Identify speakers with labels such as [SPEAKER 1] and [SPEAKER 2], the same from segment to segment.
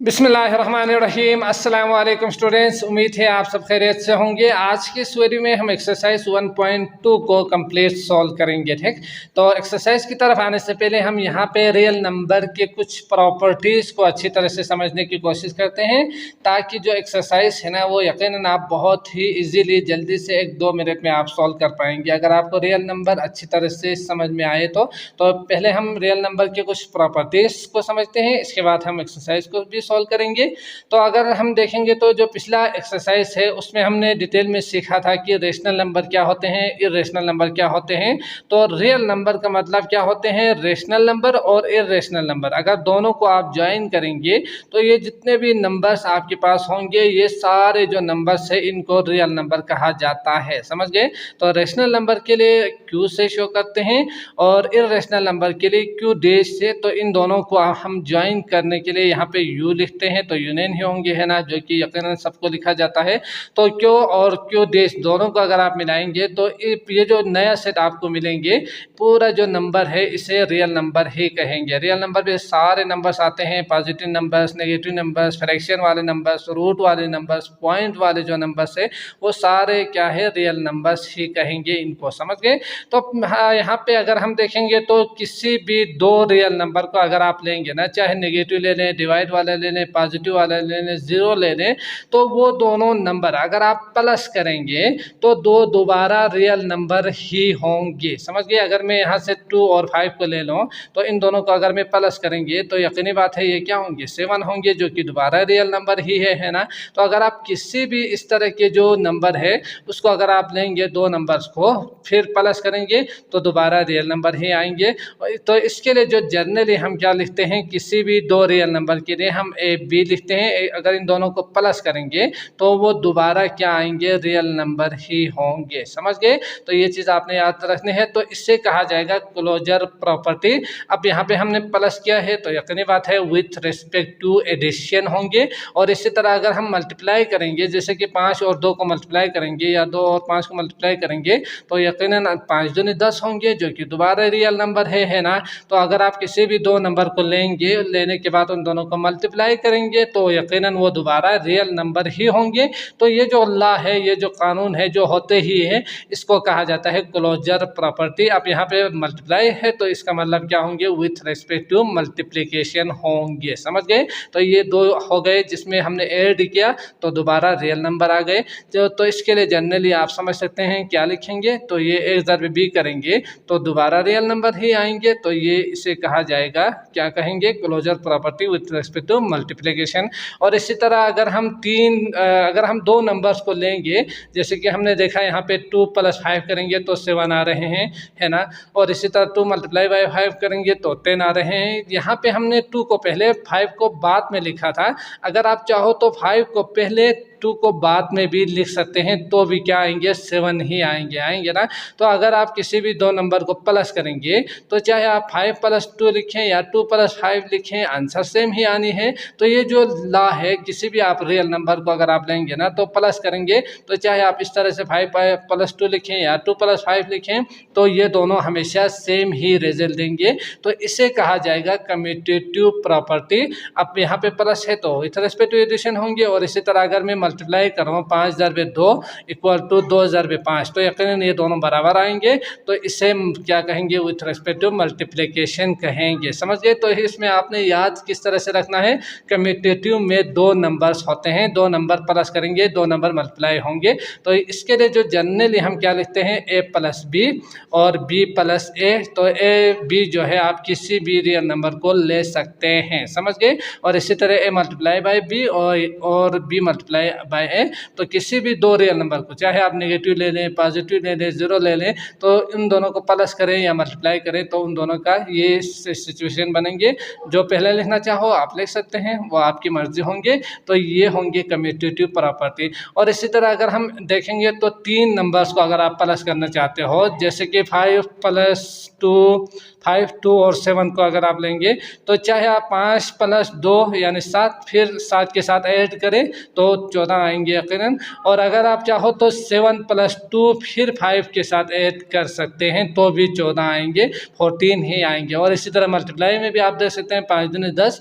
[SPEAKER 1] बिस्मिल्लाहिर्रहमानिर्रहीम। अस्सलाम वालेकुम स्टूडेंट्स, उम्मीद है आप सब खैरियत से होंगे। आज की इस वीडियो में हम एक्सरसाइज 1.2 को कंप्लीट सॉल्व करेंगे। ठीक, तो एक्सरसाइज की तरफ आने से पहले हम यहाँ पे रियल नंबर के कुछ प्रॉपर्टीज़ को अच्छी तरह से समझने की कोशिश करते हैं, ताकि जो एक्सरसाइज है ना वो यकीनन आप बहुत ही इजीली जल्दी से 1-2 मिनट में आप सॉल्व कर पाएंगे। अगर आपको रियल नंबर अच्छी तरह से समझ में आए तो पहले हम रियल नंबर के कुछ प्रॉपर्टीज़ को समझते हैं, इसके बाद हम एक्सरसाइज को भी सॉल्व करेंगे। तो अगर हम देखेंगे तो जो पिछला एक्सरसाइज है उसमें हमने डिटेल में सीखा था कि रेशनल नंबर क्या होते हैं, इरेशनल नंबर क्या होते हैं। तो रियल नंबर का मतलब क्या होते हैं, रेशनल नंबर और इरेशनल नंबर। अगर दोनों को आप ज्वाइन करेंगे तो ये जितने भी नंबर्स आपके पास होंगे, ये सारे जो नंबर्स है इनको रियल नंबर कहा जाता है। समझ गए? तो रेशनल नंबर के लिए क्यू से शो करते हैं और इरेशनल नंबर के लिए क्यू डैश से। तो इन दोनों को हम ज्वाइन करने के लिए यहाँ पे यू लिखते हैं, तो यूनियन ही होंगे, है ना, जो कि यकीनन सबको लिखा जाता है। तो क्यू और क्यू डैश दोनों को अगर आप मिलाएंगे तो ये जो नया सेट आपको मिलेंगे, पूरा जो नंबर है इसे रियल नंबर ही कहेंगे। रियल नंबर में सारे नंबर्स आते हैं, positive numbers, negative numbers, fraction वाले नंबर्स, रूट वाले नंबर्स, पॉइंट वाले जो नंबर्स है वो सारे क्या है, रियल नंबर्स ही कहेंगे इनको। समझ गए? तो यहाँ पे अगर हम देखेंगे तो किसी भी दो रियल नंबर को अगर आप लेंगे ना, चाहे नेगेटिव ले लें, डिवाइड वाला ले लें, पॉजिटिव वाला ले लें, जीरो ले लें, तो वो दोनों नंबर अगर आप प्लस करेंगे तो दोबारा रियल नंबर ही होंगे। समझ गए? अगर मैं यहाँ से 2 और 5 को ले लूँ तो इन दोनों को अगर मैं प्लस करेंगे तो यकीनी बात है ये क्या होंगे, 7 होंगे, जो कि दोबारा रियल नंबर ही है ना। तो अगर आप किसी भी इस तरह के जो नंबर है उसको अगर आप लेंगे, दो नंबर्स को फिर प्लस करेंगे तो दोबारा रियल नंबर ही आएंगे। तो इसके लिए जो जनरली हम क्या लिखते हैं, किसी भी दो रियल नंबर के लिए हम ए बी लिखते हैं। अगर इन दोनों को प्लस करेंगे तो वो दोबारा क्या आएंगे, रियल नंबर ही होंगे। समझ गए? तो ये चीज़ आपने याद रखनी है। तो इससे कहा जाएगा क्लोजर प्रॉपर्टी। अब यहाँ पे हमने प्लस किया है तो यकीनी बात है विथ रिस्पेक्ट टू एडिशन होंगे। और इसी तरह अगर हम मल्टीप्लाई करेंगे, जैसे कि 5 और 2 को मल्टीप्लाई करेंगे या 2 और 5 को मल्टीप्लाई करेंगे तो यकीनन 5 दूनी 10 होंगे, जो कि दोबारा रियल नंबर है ना। तो अगर आप किसी भी दो नंबर को लेंगे, लेने के बाद उन दोनों को मल्टीप्लाई करेंगे तो यकीनन वो दोबारा रियल नंबर ही होंगे। तो ये जो लॉ है, ये जो कानून है जो होते ही है, इसको कहा जाता है क्लोजर प्रॉपर्टी। अब यहाँ पे मल्टीप्लाई है तो इसका मतलब क्या होंगे, विथ रिस्पेक्ट टू मल्टीप्लिकेशन होंगे। समझ गए? तो ये दो हो गए जिसमें हमने ऐड किया तो दोबारा रियल नंबर आ गए। तो इसके लिए जनरली आप समझ सकते हैं क्या लिखेंगे, तो ये ए ज़रब बी करेंगे तो दोबारा रियल नंबर ही आएंगे। तो ये इसे कहा जाएगा, क्या कहेंगे, closure property with respect to multiplication. और इसी तरह अगर हम दो नंबर्स को लेंगे, जैसे कि हमने देखा यहाँ पे 2 + 5 करेंगे तो 7 आ रहे हैं, है ना। और इसी तरह 2 × 5 करेंगे तो 10 आ रहे हैं। यहाँ पे हमने 2 को पहले, 5 को बाद में लिखा था। अगर आप चाहो तो 5 को पहले, 2 को बाद में भी लिख सकते हैं, तो भी क्या आएंगे, 7 ही आएंगे ना। तो अगर आप किसी भी दो नंबर को प्लस करेंगे तो चाहे आप 5 + 2 लिखें या 2 + 5 लिखें, आंसर सेम ही आनी है। तो ये जो लॉ है, किसी भी आप रियल नंबर को अगर आप लेंगे ना तो प्लस करेंगे तो चाहे आप इस तरह से 5 + 2 लिखें या 2 + 5 लिखें, तो ये दोनों हमेशा सेम ही रिजल्ट देंगे। तो इसे कहा जाएगा कम्यूटेटिव प्रॉपर्टी। अब यहाँ पे प्लस है तो विथ रिस्पेक्ट टू एडिशन होंगे। और इसी तरह अगर मैं मल्टीप्लाई करूँ 5 × 2 = 2 × 5 तो यकीनन ये दोनों बराबर आएंगे। तो इसे क्या कहेंगे, विथ रिस्पेक्ट टू मल्टीप्लिकेशन कहेंगे। समझ गए? तो इसमें आपने याद किस तरह से रखना है, कम्यूटेटिव में दो नंबर्स होते हैं, दो नंबर प्लस करेंगे, दो नंबर मल्टीप्लाई होंगे। तो इसके लिए जो जनरली हम क्या लिखते हैं, a + b और b + a। तो a b जो है आप किसी भी रियल नंबर को ले सकते हैं। समझ गए? और इसी तरह a × b और b × a। तो किसी भी दो रियल नंबर को, चाहे आप नेगेटिव ले लें, पॉजिटिव ले लें, जीरो ले लें, तो इन दोनों को प्लस करें या मल्टीप्लाई करें तो उन दोनों का ये सिचुएशन बनेंगे। जो पहले लिखना चाहो आप लिख सकते हैं, वो आपकी मर्जी होंगे। तो ये होंगे कम्यूटेटिव प्रॉपर्टी। और इसी तरह अगर हम देखेंगे तो 3 नंबर्स को अगर आप प्लस करना चाहते हो, जैसे कि 5 + 2 और 7 को अगर आप लेंगे तो चाहे आप 5 + 2 यानी 7, फिर 7 के साथ ऐड करें तो 14 आएंगे यकीनन। और अगर आप चाहो तो 7 + 2 फिर 5 के साथ ऐड कर सकते हैं तो भी 14 आएंगे, 14 ही आएंगे। और इसी तरह मल्टीप्लाई में भी आप देख सकते हैं 5 दूनी 10,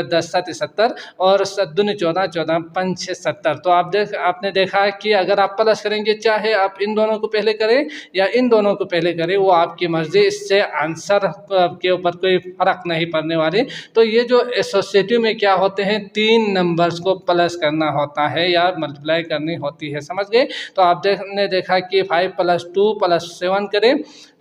[SPEAKER 1] 10 7 70 और 7 दूनी 14, 14 5 6 70। तो आपने देखा कि अगर आप प्लस करेंगे, चाहे आप इन दोनों को पहले करें या इन दोनों को पहले करें, वो आपकी मर्जी, इससे आंसर के ऊपर कोई फर्क नहीं पड़ने वाली। तो ये जो एसोसिएटिव में क्या होते हैं, 3 नंबर्स को प्लस करना होता है या मल्टीप्लाई करनी होती है, समझ गए। तो आपने देखा कि 5 + 2 + 7 करें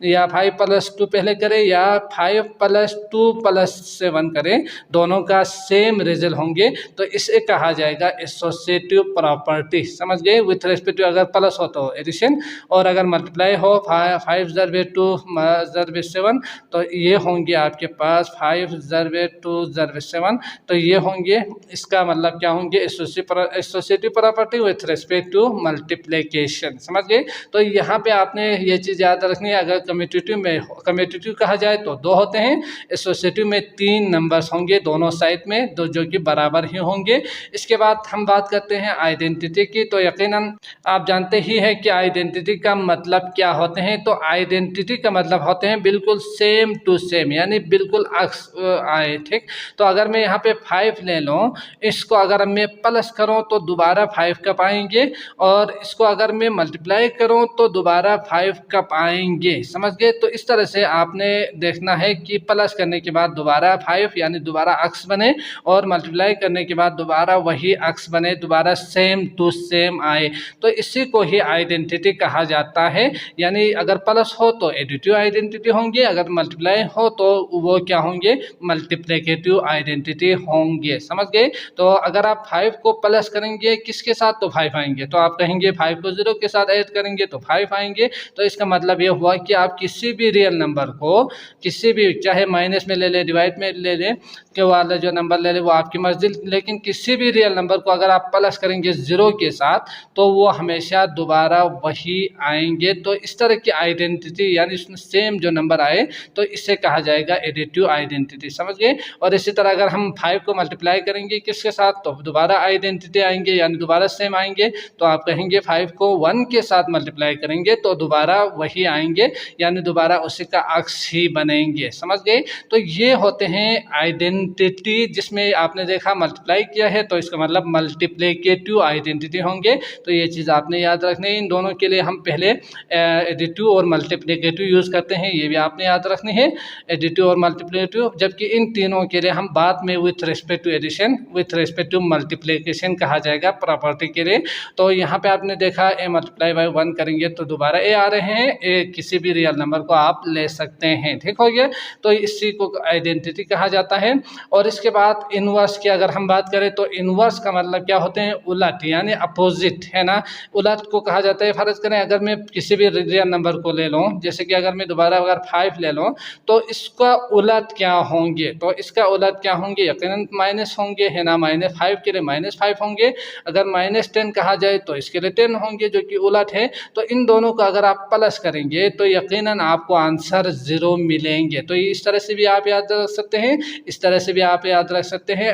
[SPEAKER 1] या 5 + 2 पहले करें या 5 + 2 + 7 करें, दोनों का सेम रिजल्ट होंगे। तो इसे कहा जाएगा एसोसिएटिव प्रॉपर्टी, समझ गए। विथ रेस्पेक्ट टू अगर प्लस हो तो एडिशन, और अगर मल्टीप्लाई हो 5 × 2 × 7, तो ये होंगे आपके पास 5 × 2 × 7, तो ये होंगे, इसका मतलब क्या होंगे, associative property with respect to multiplication, समझ गए। तो यहाँ पे आपने ये चीज़ याद रखनी है। अगर कम्यूटेटिव कहा जाए तो 2 होते हैं, एसोसिएटिव में 3 नंबर्स होंगे दोनों साइड में, दो जो कि बराबर ही होंगे। इसके बाद हम बात करते हैं आइडेंटिटी की। तो यकीनन आप जानते ही हैं कि आइडेंटिटी का मतलब क्या होते हैं। तो आइडेंटिटी का मतलब होते हैं बिल्कुल सेम टू सेम, यानी बिल्कुल अक्स आए, ठीक। तो अगर मैं यहाँ पे 5 ले लूँ, इसको अगर मैं प्लस करूँ तो दोबारा 5 कब आएंगे, और इसको अगर मैं मल्टीप्लाई करूँ तो दोबारा 5 कब आएंगे, समझ गए। तो इस तरह से आपने देखना है कि प्लस करने के बाद दोबारा 5 यानी दोबारा अक्स बने, और मल्टीप्लाई करने के बाद दोबारा वही अक्स बने, दोबारा सेम टू सेम आए। तो इसी को ही आइडेंटिटी कहा जाता है। यानी अगर प्लस हो तो एडिटिव आइडेंटिटी होंगे, अगर मल्टीप्लाई हो तो वो क्या होंगे, मल्टीप्लिकेटिव आइडेंटिटी होंगे, समझ गए। तो अगर आप 5 को प्लस करेंगे किसके साथ, तो 5 आएंगे। तो आप कहेंगे 5 को 0 के साथ ऐड करेंगे तो 5 आएंगे। तो इसका मतलब ये हुआ कि आप किसी भी रियल नंबर को, किसी भी, चाहे माइनस में ले लें, डिवाइड में ले लें, के वाला जो नंबर ले लें वो आपकी मर्जी, लेकिन किसी भी रियल नंबर को अगर आप प्लस करेंगे 0 के साथ तो वो हमेशा दोबारा वही आएंगे। तो इस तरह की आइडेंटिटी, यानी सेम जो नंबर आए, तो इसे कहा जाएगा एडिटिव आइडेंटिटी, समझ गए। और इसी तरह अगर हम 5 को मल्टीप्लाई करेंगे किसके साथ, तो दोबारा आइडेंटिटी आएंगे, यानी दोबारा सेम आएंगे। तो आप कहेंगे 5 को 1 के साथ मल्टीप्लाई करेंगे तो दोबारा वही आएंगे, यानी दोबारा उसी का अक्स ही बनेंगे, समझ गए। तो ये होते हैं आइडेंटिटी, जिसमें आपने देखा मल्टीप्लाई किया है तो इसका मतलब मल्टीप्लिकेटिव आइडेंटिटी होंगे। तो ये चीज़ आपने याद रखनी है। इन दोनों के लिए हम पहले एडिटिव और मल्टीप्लिकेटिव यूज़ करते हैं, ये भी आपने याद रखनी है, एडिटिव और मल्टीप्लिकेटिव। जबकि इन तीनों के लिए हम बाद में with respect to addition, with respect to multiplication कहा जाएगा प्रॉपर्टी के लिए। तो यहाँ पे आपने देखा ए मल्टीप्लाई बाय 1 करेंगे तो दोबारा ए आ रहे हैं, ए किसी भी रियल नंबर को आप ले सकते हैं, ठीक हो गया। तो इसी को आइडेंटिटी कहा जाता है। और इसके बाद इनवर्स की अगर हम बात करें तो इनवर्स का मतलब क्या होते हैं, उलट, यानी अपोजिट, है ना। उलट को कहा जाता है। फर्ज करें अगर मैं किसी भी रियल नंबर को ले लूँ, जैसे कि अगर मैं दोबारा अगर 5 ले लूँ तो इसका उलट क्या होंगे, तो इसका उलट क्या होंगे, यकीनन माइनस होंगे, है ना। -5 के लिए -5 होंगे। अगर -10 कहा जाए तो इसके लिए 10 होंगे, जो कि उलट है। तो इन दोनों का अगर आप प्लस करेंगे तो यकीनन आपको आंसर 0 मिलेंगे। तो इस तरह से भी आप याद रख सकते हैं, इस तरह से भी आप याद रख सकते हैं।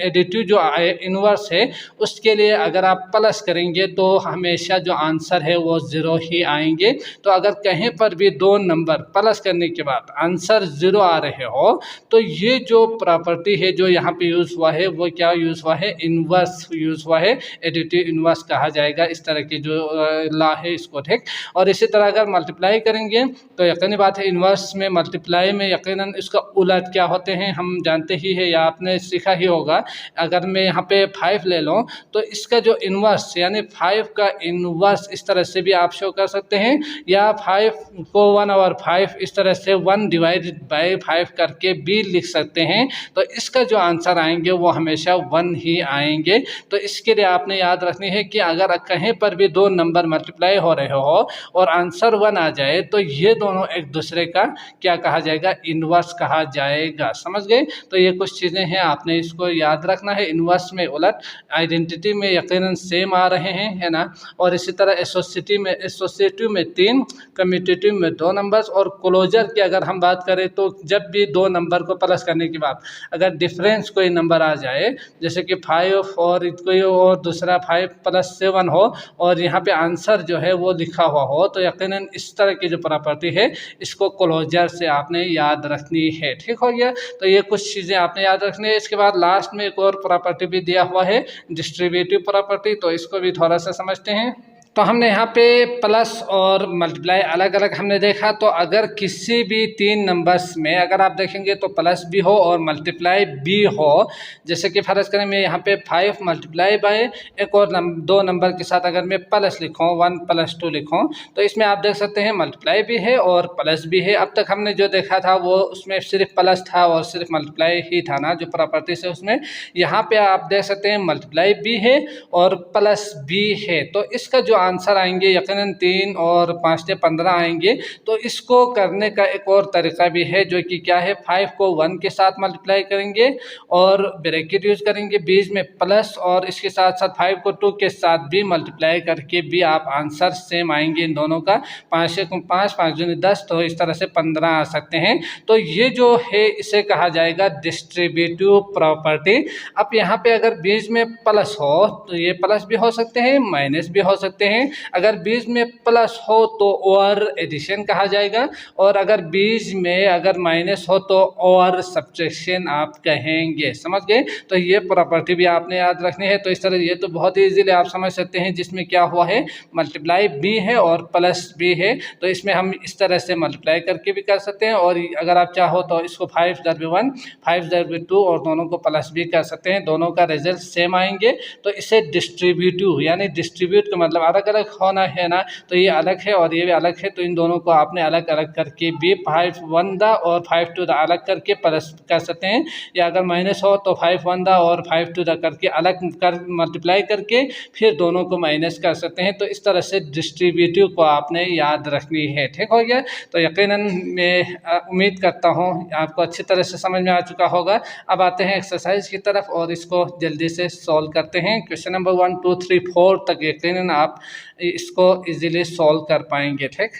[SPEAKER 1] एडिटिव जो इनवर्स है उसके लिए अगर आप प्लस करेंगे तो हमेशा जो आंसर है वो 0 ही आएंगे। तो अगर कहीं पर भी 2 नंबर प्लस करने के बाद आंसर 0 आ रहे हो तो ये जो प्रॉपर्टी है जो यहाँ पे यूज़ हुआ है वो क्या यूज़ हुआ है, इनवर्स यूज़ हुआ है, एडिटिव इनवर्स कहा जाएगा। इस तरह की जो लॉ है इसको, ठीक। और इसी तरह अगर मल्टीप्लाई करेंगे तो यकीनी बात है इनवर्स में, मल्टीप्लाई में यकीनन इसका उलट क्या होते हैं हम जानते ही है या आपने सीखा ही होगा। अगर मैं यहाँ पे 5 ले लूँ तो इसका जो इनवर्स, यानी 5 का इनवर्स इस तरह से भी आप शो कर सकते हैं, या 5 को 1/5 इस तरह से 1/5 करके भी लिख सकते हैं। तो इसका जो आंसर आएंगे वो हमेशा 1 ही आएंगे। तो इसके लिए आपने याद रखनी है कि अगर कहीं पर भी 2 नंबर मल्टीप्लाई हो रहे हो और आंसर 1 आ जाए तो ये दोनों एक दूसरे का क्या कहा जाएगा, इन्वर्स कहा जाएगा। समझ गए। तो ये कुछ चीज़ें हैं, आपने इसको याद रखना है। इन्वर्स में उलट, आइडेंटिटी में यकीनन सेम आ रहे हैं, है ना। और इसी तरह एसोसिएटिव में 3, कम्यूटेटिव में 2 नंबर्स। और क्लोजर की अगर हम बात करें तो जब भी 2 नंबर को प्लस करने के बाद अगर डिफरेंस कोई नंबर आ जाए, जैसे कि 5 और कोई और दूसरा 5 + 7 हो और यहाँ पे आंसर जो है वो लिखा हुआ हो, तो यकीनन इस तरह की जो प्रॉपर्टी है इसको क्लोजर से आपने याद रखनी है। ठीक हो गया। तो ये कुछ चीज़ें आपने याद रखनी है। इसके बाद लास्ट में एक और प्रॉपर्टी भी दिया हुआ है, डिस्ट्रीब्यूटिव प्रॉपर्टी। तो इसको भी थोड़ा सा समझते हैं। तो हमने यहाँ पे प्लस और मल्टीप्लाई अलग अलग हमने देखा। तो अगर किसी भी 3 नंबर्स में अगर आप देखेंगे तो प्लस भी हो और मल्टीप्लाई भी हो, जैसे कि फर्ज करें मैं यहाँ पे 5 मल्टीप्लाई बाय एक और 2 नंबर के साथ अगर मैं प्लस लिखूँ, 1 + 2 लिखूँ, तो इसमें आप देख सकते हैं मल्टीप्लाई भी है और प्लस भी है। अब तक हमने जो देखा था वो उसमें सिर्फ प्लस था और सिर्फ मल्टीप्लाई ही था ना, जो प्रॉपर्टी से उसमें। यहाँ पे आप देख सकते हैं मल्टीप्लाई भी है और प्लस भी है। तो इसका जो आंसर आएंगे यकीनन 3 और 5 से 15 आएंगे। तो इसको करने का एक और तरीका भी है, जो कि क्या है, 5 को 1 के साथ मल्टीप्लाई करेंगे और ब्रैकेट यूज करेंगे, बीच में प्लस, और इसके साथ साथ 5 को 2 के साथ भी मल्टीप्लाई करके भी आप आंसर सेम आएंगे इन दोनों का। 5 से 5, 5 दूनी 10, तो इस तरह से 15 आ सकते हैं। तो ये जो है इसे कहा जाएगा डिस्ट्रीब्यूटिव प्रॉपर्टी। अब यहाँ पे अगर बीच में प्लस हो तो ये प्लस भी हो सकते हैं, माइनस भी हो सकते हैं। अगर बीच में प्लस हो तो और एडिशन कहा जाएगा, और अगर बीच में अगर माइनस हो तो और सब्ट्रैक्शन आप कहेंगे। समझ गए। तो ये प्रॉपर्टी भी आपने याद रखनी है। तो इस तरह ये तो बहुत ही इजीली आप समझ सकते हैं, जिसमें क्या हुआ है, मल्टीप्लाई भी है और प्लस भी है। तो इसमें हम इस तरह से मल्टीप्लाई करके भी कर सकते हैं, और अगर आप चाहो तो इसको 5 × 1, 5 × 2 और दोनों को प्लस भी कर सकते हैं, दोनों का रिजल्ट सेम आएंगे। तो इसे डिस्ट्रीब्यूटिव, यानी डिस्ट्रीब्यूट का मतलब अलग अलग होना है ना, तो ये अलग है और ये भी अलग है। तो इन दोनों को आपने अलग अलग करके भी 5 1 दा और 5 2 दा अलग करके प्लस कर सकते हैं, या अगर माइनस हो तो 5 1 दा और 5 2 दा करके अलग कर मल्टीप्लाई करके फिर दोनों को माइनस कर सकते हैं। तो इस तरह से डिस्ट्रीब्यूटिव को आपने याद रखनी है। ठीक हो गया। तो यकीनन मैं उम्मीद करता हूँ आपको अच्छी तरह से समझ में आ चुका होगा। अब आते हैं एक्सरसाइज की तरफ और इसको जल्दी से सॉल्व करते हैं। क्वेश्चन नंबर 1 2 3 4 तक यकीनन आप इसको इजीली सॉल्व कर पाएंगे। ठीक।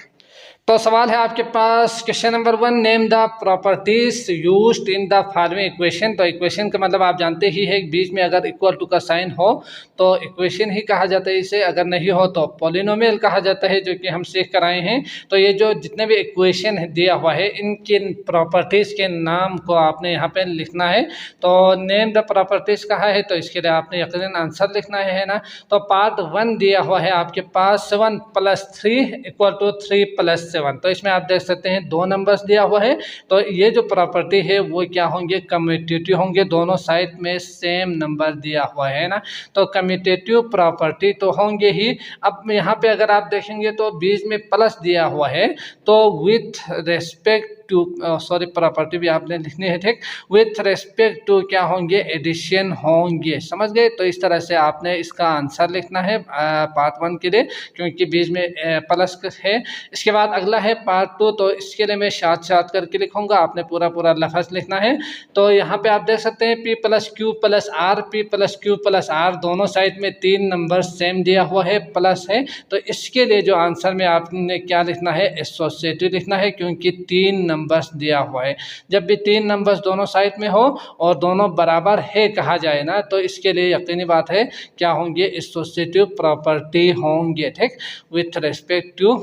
[SPEAKER 1] तो सवाल है आपके पास, question number 1, name the properties used in the following equation. तो इक्वेशन का मतलब आप जानते ही है, बीच में अगर इक्वल टू का साइन हो तो इक्वेशन ही कहा जाता है इसे, अगर नहीं हो तो पॉलिनोमियल कहा जाता है, जो कि हम सीख कर आए हैं। तो ये जो जितने भी इक्वेशन दिया हुआ है इनके प्रॉपर्टीज के नाम को आपने यहाँ पे लिखना है। तो नेम द प्रॉपर्टीज कहा है, तो इसके लिए आपने यकीनन आंसर लिखना है ना। तो पार्ट 1 दिया हुआ है आपके पास 7 + 3 = 3 + 7। तो इसमें आप देख सकते हैं 2 नंबर्स दिया हुआ है। तो ये जो प्रॉपर्टी है वो क्या होंगे, कम्यूटेटिव होंगे, दोनों साइड में सेम नंबर दिया हुआ है ना। तो कम्यूटेटिव प्रॉपर्टी तो होंगे ही। अब यहाँ पे अगर आप देखेंगे तो बीच में प्लस दिया हुआ है, तो with respect to, sorry property भी आपने लिखनी है। ठीक। विथ रेस्पेक्ट टू क्या होंगे, एडिशन होंगे। समझ गए। तो इस तरह से आपने इसका आंसर लिखना है पार्ट 1 के लिए, क्योंकि बीच में प्लस है। इसके बाद अगला है पार्ट 2। तो इसके लिए मैं साथ साथ करके लिखूंगा, आपने पूरा पूरा लफ्ज़ लिखना है। तो यहाँ पे आप देख सकते हैं P + Q + R, P + Q + R, दोनों साइड में 3 नंबर सेम दिया हुआ है, प्लस है। तो इसके लिए जो आंसर में आपने क्या लिखना है, एसोसिएटिव लिखना है, क्योंकि 3 नंबर्स दिया हुआ है। जब भी 3 नंबर्स दोनों साइड में हो और दोनों बराबर है कहा जाए ना, तो इसके लिए यकीनी बात है क्या होंगे, एसोसिएटिव प्रॉपर्टी होंगे। ठीक। विथ रेस्पेक्ट टू,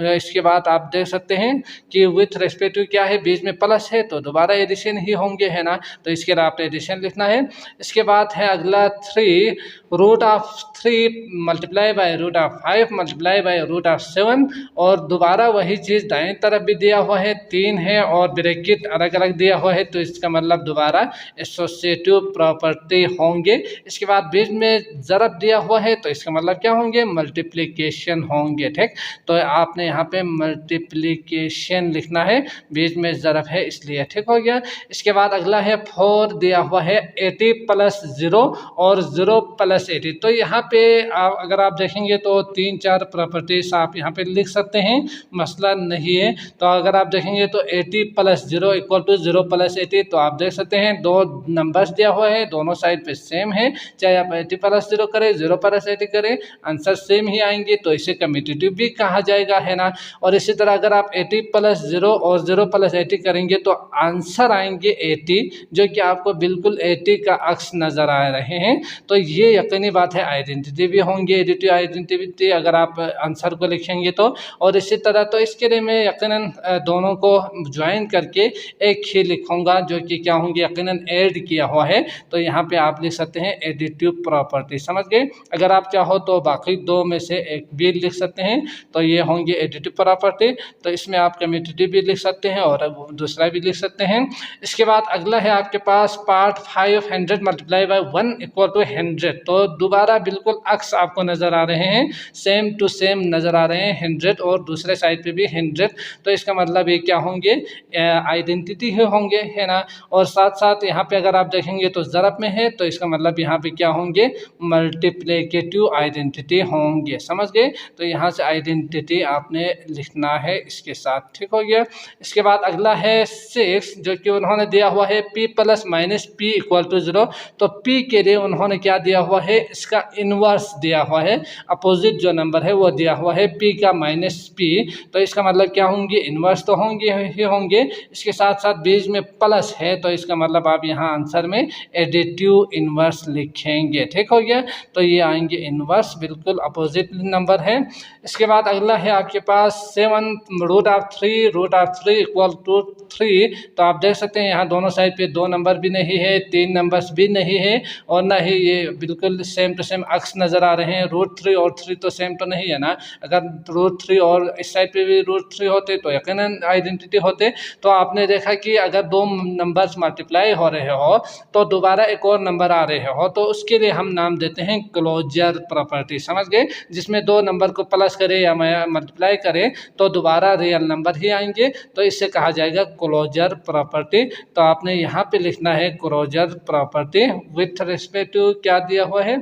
[SPEAKER 1] इसके बाद आप देख सकते हैं कि विथ रेस्पेक्ट टू क्या है, बीच में प्लस है तो दोबारा एडिशन ही होंगे, है ना। तो इसके लिए आपने एडिशन लिखना है। इसके बाद है अगला 3 √3 × √5 × √7, और दोबारा वही चीज़ दाएं तरफ भी दिया हुआ है, 3 है और ब्रैकेट अलग अलग दिया हुआ है तो इसका मतलब दोबारा एसोसिएटिव प्रॉपर्टी होंगे। इसके बाद बीच में ज़रब दिया हुआ है तो इसका मतलब क्या होंगे, मल्टीप्लिकेशन होंगे। ठीक, तो आपने यहाँ पे मल्टीप्लिकेशन लिखना है, बीच में ज़रब है इसलिए। ठीक हो गया। इसके बाद अगला है 4 दिया हुआ है 80 + 0 और 0 + 80। तो यहाँ पे अगर आप देखेंगे तो 3-4 प्रॉपर्टीज आप यहाँ पे लिख सकते हैं, मसला नहीं है। तो अगर आप देखेंगे तो 80 + 0 = 0 + 80, तो आप देख सकते हैं दो नंबर्स दिया हुआ है, दोनों साइड पे सेम है, चाहे आप 80 + 0 करें 0 + 80 करें, आंसर सेम ही आएंगे, तो इसे कम्यूटेटिव भी कहा जाएगा, है ना। और इसी तरह अगर आप 80 + 0 और 0 + 80 करेंगे तो आंसर आएंगे 80, जो कि आपको बिल्कुल 80 का अक्स नज़र आ रहे हैं। तो ये यकीनी बात है, आइडेंटिटी भी होंगे, एडिटिव आइडेंटिटी अगर आप आंसर को लिखेंगे तो। और इसी तरह तो इसके लिए मैं यकीनन दोनों को ज्वाइन करके एक ही लिखूंगा, जो कि क्या होंगे, यकीनन ऐड किया हुआ है। तो यहाँ पे आप लिख सकते हैं एडिटिव प्रॉपर्टी, समझ गए। अगर आप चाहो तो बाकी दो में से एक भी लिख सकते हैं, तो ये होंगे एडिटिव प्रॉपर्टी। तो इसमें आप कम्यूटेटिव भी लिख सकते हैं और दूसरा भी लिख सकते हैं। इसके बाद अगला है आपके पास पार्ट 5 100 × 1 = 100। तो दोबारा बिल्कुल अक्स आपको नज़र आ रहे हैं, सेम टू सेम नज़र आ रहे हैं, 100 और दूसरे साइड पे भी 100। तो इसका मतलब ये क्या होंगे, आइडेंटिटी ही होंगे, है ना। और साथ साथ यहाँ पे अगर आप देखेंगे तो ज़रब में है, तो इसका मतलब यहाँ पे क्या होंगे, मल्टीप्लिकेटिव आइडेंटिटी होंगे, समझ गए। तो यहाँ से आइडेंटिटी आपने लिखना है इसके साथ। ठीक हो गया। इसके बाद अगला है 6, जो कि उन्होंने दिया हुआ है p ± p = 0। तो p के लिए उन्होंने क्या दिया हुआ है, इसका इन्वर्स दिया हुआ है, अपोजिट जो नंबर है वो दिया हुआ है p का -p। तो इसका मतलब क्या होंगे, इन्वर्स तो होंगे ही होंगे, इसके साथ साथ बीच में प्लस है, तो इसका मतलब आप यहाँ आंसर में एडिटिव इन्वर्स लिखेंगे। ठीक हो गया। तो ये आएंगे इन्वर्स, बिल्कुल अपोजिट नंबर है। इसके बाद अगला है आपके पास 7 √3 √3 = 3। तो आप देख सकते हैं यहाँ दोनों साइड पे 2 नंबर भी नहीं है, 3 नंबर्स भी नहीं है, और ना ही ये बिल्कुल सेम टू सेम अक्स नज़र आ रहे हैं। √3 और 3 तो सेम तो नहीं है ना। अगर √3 और इस साइड पे भी √3 होते तो यकीनन आइडेंटिटी होते। तो आपने देखा कि अगर 2 नंबर्स मल्टीप्लाई हो रहे हो तो दोबारा एक और नंबर आ रहे हो, तो उसके लिए हम नाम देते हैं क्लोजर प्रॉपर्टी, समझ गए। जिसमें 2 नंबर को प्लस करें या मल्टीप्लाई करें तो दोबारा रियल नंबर ही आएंगे, तो इससे कहा जाएगा क्लोजर प्रॉपर्टी। तो आपने यहाँ पे लिखना है closure property with respect to क्या दिया हुआ है,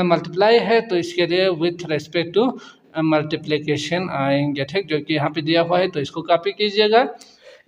[SPEAKER 1] मल्टीप्लाई है, तो इसके लिए विथ रिस्पेक्ट टू मल्टीप्लिकेशन आएंगे। ठीक, जो कि यहाँ पे दिया हुआ है, तो इसको कॉपी कीजिएगा।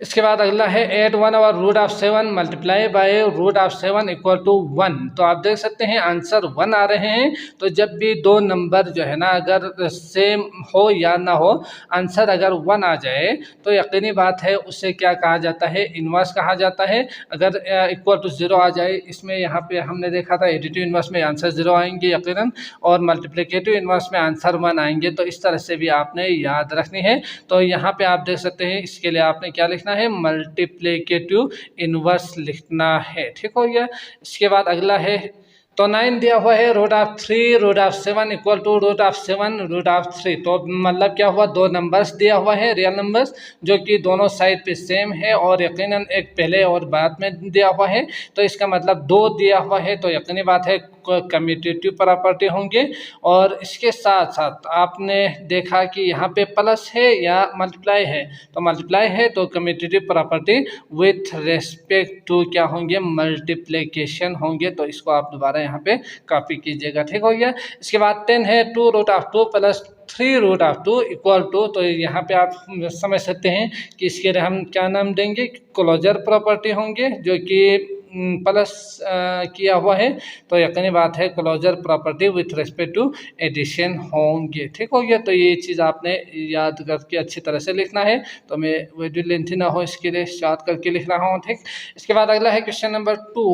[SPEAKER 1] इसके बाद अगला है 8 1 और √7 मल्टीप्लाई बाय √7 = 1। तो आप देख सकते हैं आंसर 1 आ रहे हैं। तो जब भी 2 नंबर जो है ना अगर सेम हो या ना हो, आंसर अगर 1 आ जाए तो यकीनी बात है उसे क्या कहा जाता है, इन्वर्स कहा जाता है। अगर =0 आ जाए, इसमें यहाँ पे हमने देखा था एडिटिव इन्वर्स में आंसर 0 आएंगे यकीनन, और मल्टीप्लिकेटिव इन्वर्स में आंसर 1 आएंगे। तो इस तरह से भी आपने याद रखनी है। तो यहाँ पे आप देख सकते हैं इसके लिए आपने क्या लिखना है, मल्टीप्लिकेटिव इन्वर्स लिखना है। ठीक हो गया। इसके बाद अगला है तो 9 दिया हुआ है √3 √7 = √7 √3। तो मतलब क्या हुआ, 2 नंबर्स दिया हुआ है, रियल नंबर्स, जो कि दोनों साइड पे सेम है और यकीनन एक पहले और बाद में दिया हुआ है। तो इसका मतलब 2 दिया हुआ है, तो यकीनी बात है कम्यूटेटिव प्रॉपर्टी होंगे। और इसके साथ साथ आपने देखा कि यहाँ पे प्लस है या मल्टीप्लाई है, तो मल्टीप्लाई है तो commutative property with respect to क्या होंगे, मल्टीप्लिकेशन होंगे। तो इसको आप दोबारा यहाँ पे कॉपी कीजिएगा। ठीक हो गया। इसके बाद 10 है 2 √2 + 3 √2 = तो यहाँ पे आप समझ सकते हैं कि इसके लिए हम क्या नाम देंगे, क्लोजर प्रॉपर्टी होंगे, जो कि प्लस किया हुआ है। तो यकीनी बात है closure property with respect to addition होंगे। ठीक हो गया। तो ये चीज़ आपने याद करके अच्छी तरह से लिखना है। तो मैं वीडियो लेंथी ना हो इसके लिए शॉर्ट करके लिख रहा हूँ। ठीक। इसके बाद अगला है क्वेश्चन नंबर 2।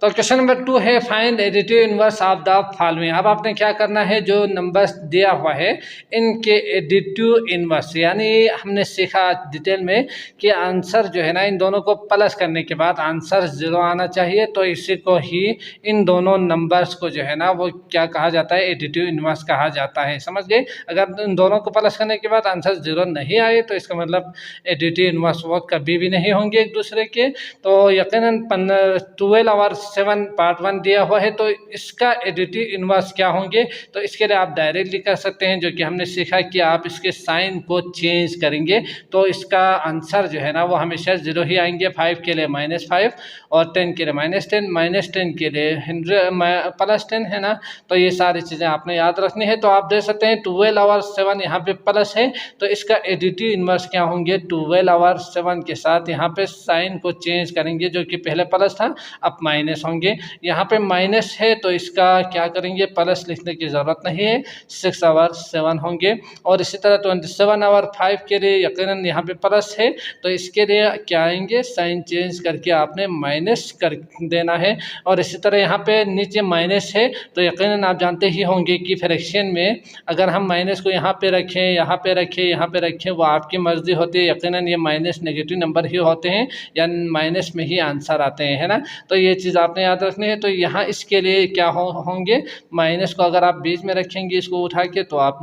[SPEAKER 1] तो क्वेश्चन नंबर 2 है find additive inverse of the following. अब आपने क्या करना है, जो नंबर्स दिया हुआ है इनके एडिटिव इनवर्स, यानी हमने सीखा डिटेल में कि आंसर जो है ना इन दोनों को प्लस करने के बाद आंसर 0 आना चाहिए। तो इसी को ही इन दोनों नंबर्स को जो है ना वो क्या कहा जाता है, एडिटिव इनवर्स कहा जाता है। समझ गए? अगर इन दोनों को प्लस करने के बाद आंसर 0 नहीं आए तो इसका मतलब एडिटिव इनवर्स वो कभी भी नहीं होंगे एक दूसरे के। तो यकीनन 12 और 7 पार्ट 1 दिया हुआ है, तो इसका एडिटिव इनवर्स क्या होंगे, तो इसके लिए आप डायरेक्टली कर सकते हैं, जो कि हमने सीखा कि आप इसके साइन को चेंज करेंगे तो इसका आंसर जो है ना वो हमेशा 0 ही आएंगे। 5 के लिए -5 और 10 के लिए -10, -10 के लिए 100 +10 है ना। तो ये सारी चीज़ें आपने याद रखनी है। तो आप देख सकते हैं 12 और 7 यहाँ पे प्लस है, तो इसका एडिटिव इनवर्स क्या होंगे, 12 और 7 के साथ यहाँ पे साइन को चेंज करेंगे, जो कि पहले प्लस था अब माइनस होंगे। यहाँ पे माइनस है तो इसका क्या करेंगे, प्लस लिखने की ज़रूरत नहीं है, 6 और 7 होंगे। और इसी तरह 27 और 5 के लिए यकीनन यहाँ पे प्लस है, तो इसके लिए क्या आएंगे, साइन चेंज करके आपने माइनस कर देना है। और इसी तरह यहाँ पे नीचे माइनस है, तो यकीनन आप जानते ही होंगे कि फ्रैक्शन में अगर हम माइनस को यहाँ पे रखें, यहाँ पे रखें, यहाँ पे रखें, वो आपकी मर्जी होती है। यकीनन ये माइनस नेगेटिव नंबर ही होते हैं या माइनस में ही आंसर आते हैं, है ना। तो ये चीज़ आपने याद रखनी है। तो यहाँ इसके लिए क्या होंगे, माइनस को अगर आप बीच में रखेंगे इसको उठा के, तो आप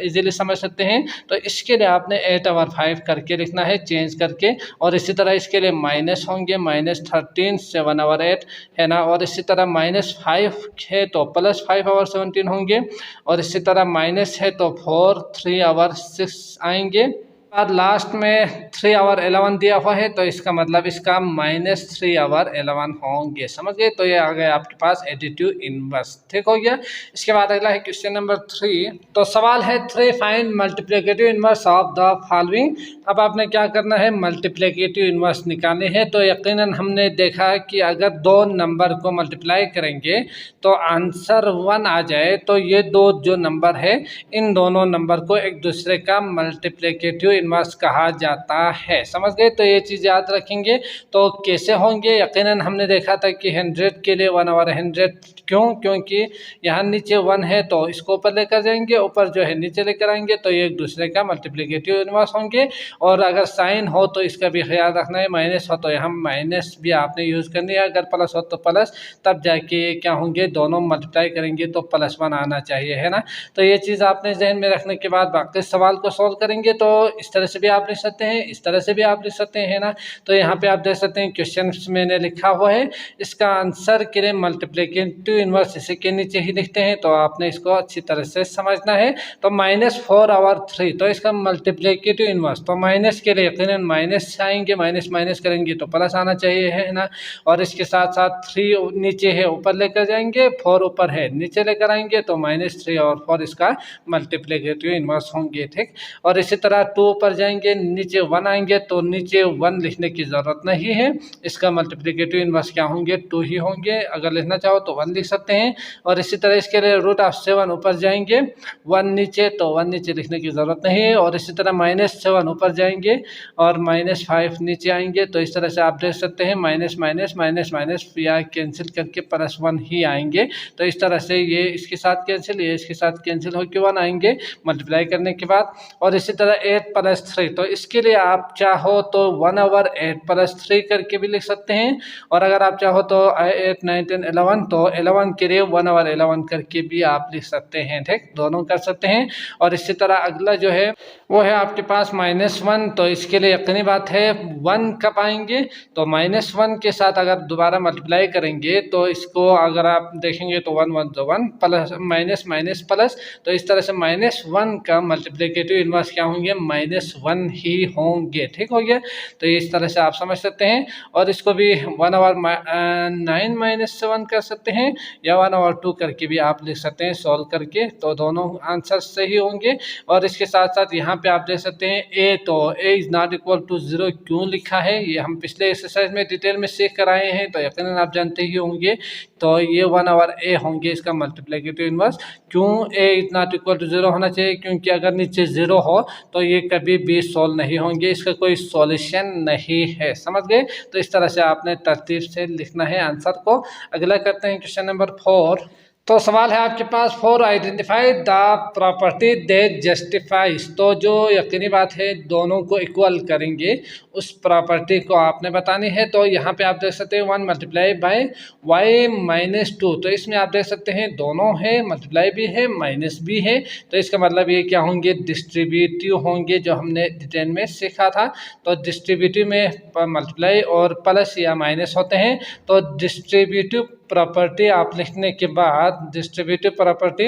[SPEAKER 1] इजीली समझ सकते हैं। तो इसके लिए आपने 8 और 5 करके लिखना है चेंज करके। और इसी तरह इसके लिए माइनस होंगे, -13, 7 और 8 है ना। और इसी तरह -5 है तो +5 और 17 होंगे। और इसी तरह माइनस है तो 4, 3 और 6 आएंगे। और लास्ट में 3 और 11 दिया हुआ है, तो इसका मतलब इसका -3 और 11 होंगे। समझ गए? तो ये आ गया आपके पास एडिटिव इनवर्स। ठीक हो गया। इसके बाद अगला है क्वेश्चन नंबर 3। तो सवाल है 3 find multiplicative inverse of the following. अब आपने क्या करना है, मल्टीप्लिकेटिव इनवर्स निकालने हैं। तो यकीनन हमने देखा कि अगर दो नंबर को मल्टीप्लाई करेंगे तो आंसर 1 आ जाए, तो ये दो जो नंबर है इन दोनों नंबर को एक दूसरे का मल्टीप्लिकेटिव इनवर्स कहा जाता है। समझ गए? तो ये चीज़ याद रखेंगे। तो कैसे होंगे, यकीनन हमने देखा था कि 100 के लिए 1 और 100, क्यों, क्योंकि यहाँ नीचे 1 है तो इसको ऊपर लेकर जाएंगे, ऊपर जो है नीचे लेकर आएंगे, तो ये एक दूसरे का मल्टीप्लिकेटिव इनवर्स होंगे। और अगर साइन हो तो इसका भी ख्याल रखना है, माइनस हो तो यहाँ माइनस भी आपने यूज़ करनी है, अगर प्लस हो तो प्लस, तब जाके क्या होंगे, दोनों मल्टीप्लाई करेंगे तो +1 आना चाहिए, है ना। तो ये चीज़ आपने जहन में रखने के बाद बाकी सवाल को सॉल्व करेंगे। तो इस तरह से भी आप लिख सकते हैं, इस तरह से भी आप लिख सकते हैं, है ना। तो यहाँ पे आप देख सकते हैं क्वेश्चन मैंने लिखा हुआ है, इसका आंसर के लिए मल्टीप्लिकेटिव इनवर्स इसे के नीचे ही लिखते हैं, तो आपने इसको अच्छी तरह से समझना है। तो -4 और 3, तो इसका मल्टीप्लिकेटिव इनवर्स, तो माइनस के लिए यकीनन माइनस आएंगे, माइनस माइनस करेंगे तो प्लस आना चाहिए, है ना। और इसके साथ साथ 3 नीचे है ऊपर लेकर जाएंगे, 4 ऊपर है नीचे लेकर आएंगे, तो -3 और 4 इसका मल्टीप्लिकेटिव इनवर्स होंगे। ठीक। और इसी तरह 2 ऊपर जाएंगे, नीचे 1 आएंगे, तो नीचे 1 लिखने की ज़रूरत नहीं है, इसका मल्टीप्लिकेटिव इनवर्स क्या होंगे, 2 ही होंगे। अगर लिखना चाहो तो 1 लिख सकते हैं। और इसी तरह इसके लिए √7 ऊपर जाएंगे, 1 नीचे, तो 1 नीचे लिखने की ज़रूरत नहीं है। और इसी तरह -7 ऊपर जाएंगे और -5 नीचे आएंगे, तो इस तरह से आप देख सकते हैं माइनस माइनस माइनस माइनस या कैंसिल करके +1 ही आएंगे। तो इस तरह से ये इसके साथ कैंसिल, ये इसके साथ कैंसिल होकर 1 आएंगे मल्टीप्लाई करने के बाद। और इसी तरह 8 + 3, तो इसके लिए आप चाहो तो 1 और 8 + 3 करके भी लिख सकते हैं। और अगर आप चाहो तो 8, 9, 10, 11, तो 11 के लिए 1 और 11 करके भी आप लिख सकते हैं। ठीक, दोनों कर सकते हैं। और इसी तरह अगला जो है वो है आपके पास -1, तो इसके लिए यकीनी बात है 1 कब आएंगे, तो -1 के साथ अगर दोबारा मल्टीप्लाई करेंगे तो इसको अगर आप देखेंगे तो 1 1 तो 1 प्लस माइनस माइनस प्लस, तो इस तरह से -1 का मल्टीप्लिकेटिव इनवर्स क्या होंगे, -1 ही होंगे। ठीक हो गया। तो इस तरह से आप समझ सकते हैं। और इसको भी 1 और 9 - 7 कर सकते हैं, या 1 और 2 करके भी आप लिख सकते हैं सॉल्व करके, तो दोनों आंसर सही होंगे। और इसके साथ साथ यहाँ पे आप देख सकते हैं a, तो a ≠ 0 क्यों लिखा है, ये हम पिछले एक्सरसाइज में डिटेल में सीख कर आए हैं, तो यकीनन आप जानते ही होंगे। तो ये 1 और a होंगे इसका मल्टीप्लिकेटिव इनवर्स। क्यों a ≠ 0 होना चाहिए, क्योंकि अगर नीचे 0 हो तो ये कभी कभी भी सॉल्व नहीं होंगे, इसका कोई सॉल्यूशन नहीं है। समझ गए? तो इस तरह से आपने तरतीब से लिखना है आंसर को। अगला करते हैं क्वेश्चन नंबर 4। तो सवाल है आपके पास, for identify the property that justifies. तो जो यकीनी बात है दोनों को इक्वल करेंगे उस प्रॉपर्टी को आपने बतानी है। तो यहाँ पे आप देख सकते हैं 1 मल्टीप्लाई बाय वाई माइनस 2। तो इसमें आप देख सकते हैं दोनों है, मल्टीप्लाई भी है माइनस भी है। तो इसका मतलब ये क्या होंगे, डिस्ट्रीब्यूटिव होंगे, जो हमने डिटेल में सीखा था। तो डिस्ट्रीब्यूटिव में मल्टीप्लाई और प्लस या माइनस होते हैं। तो डिस्ट्रीब्यूटिव प्रॉपर्टी आप लिखने के बाद डिस्ट्रीब्यूटिव प्रॉपर्टी,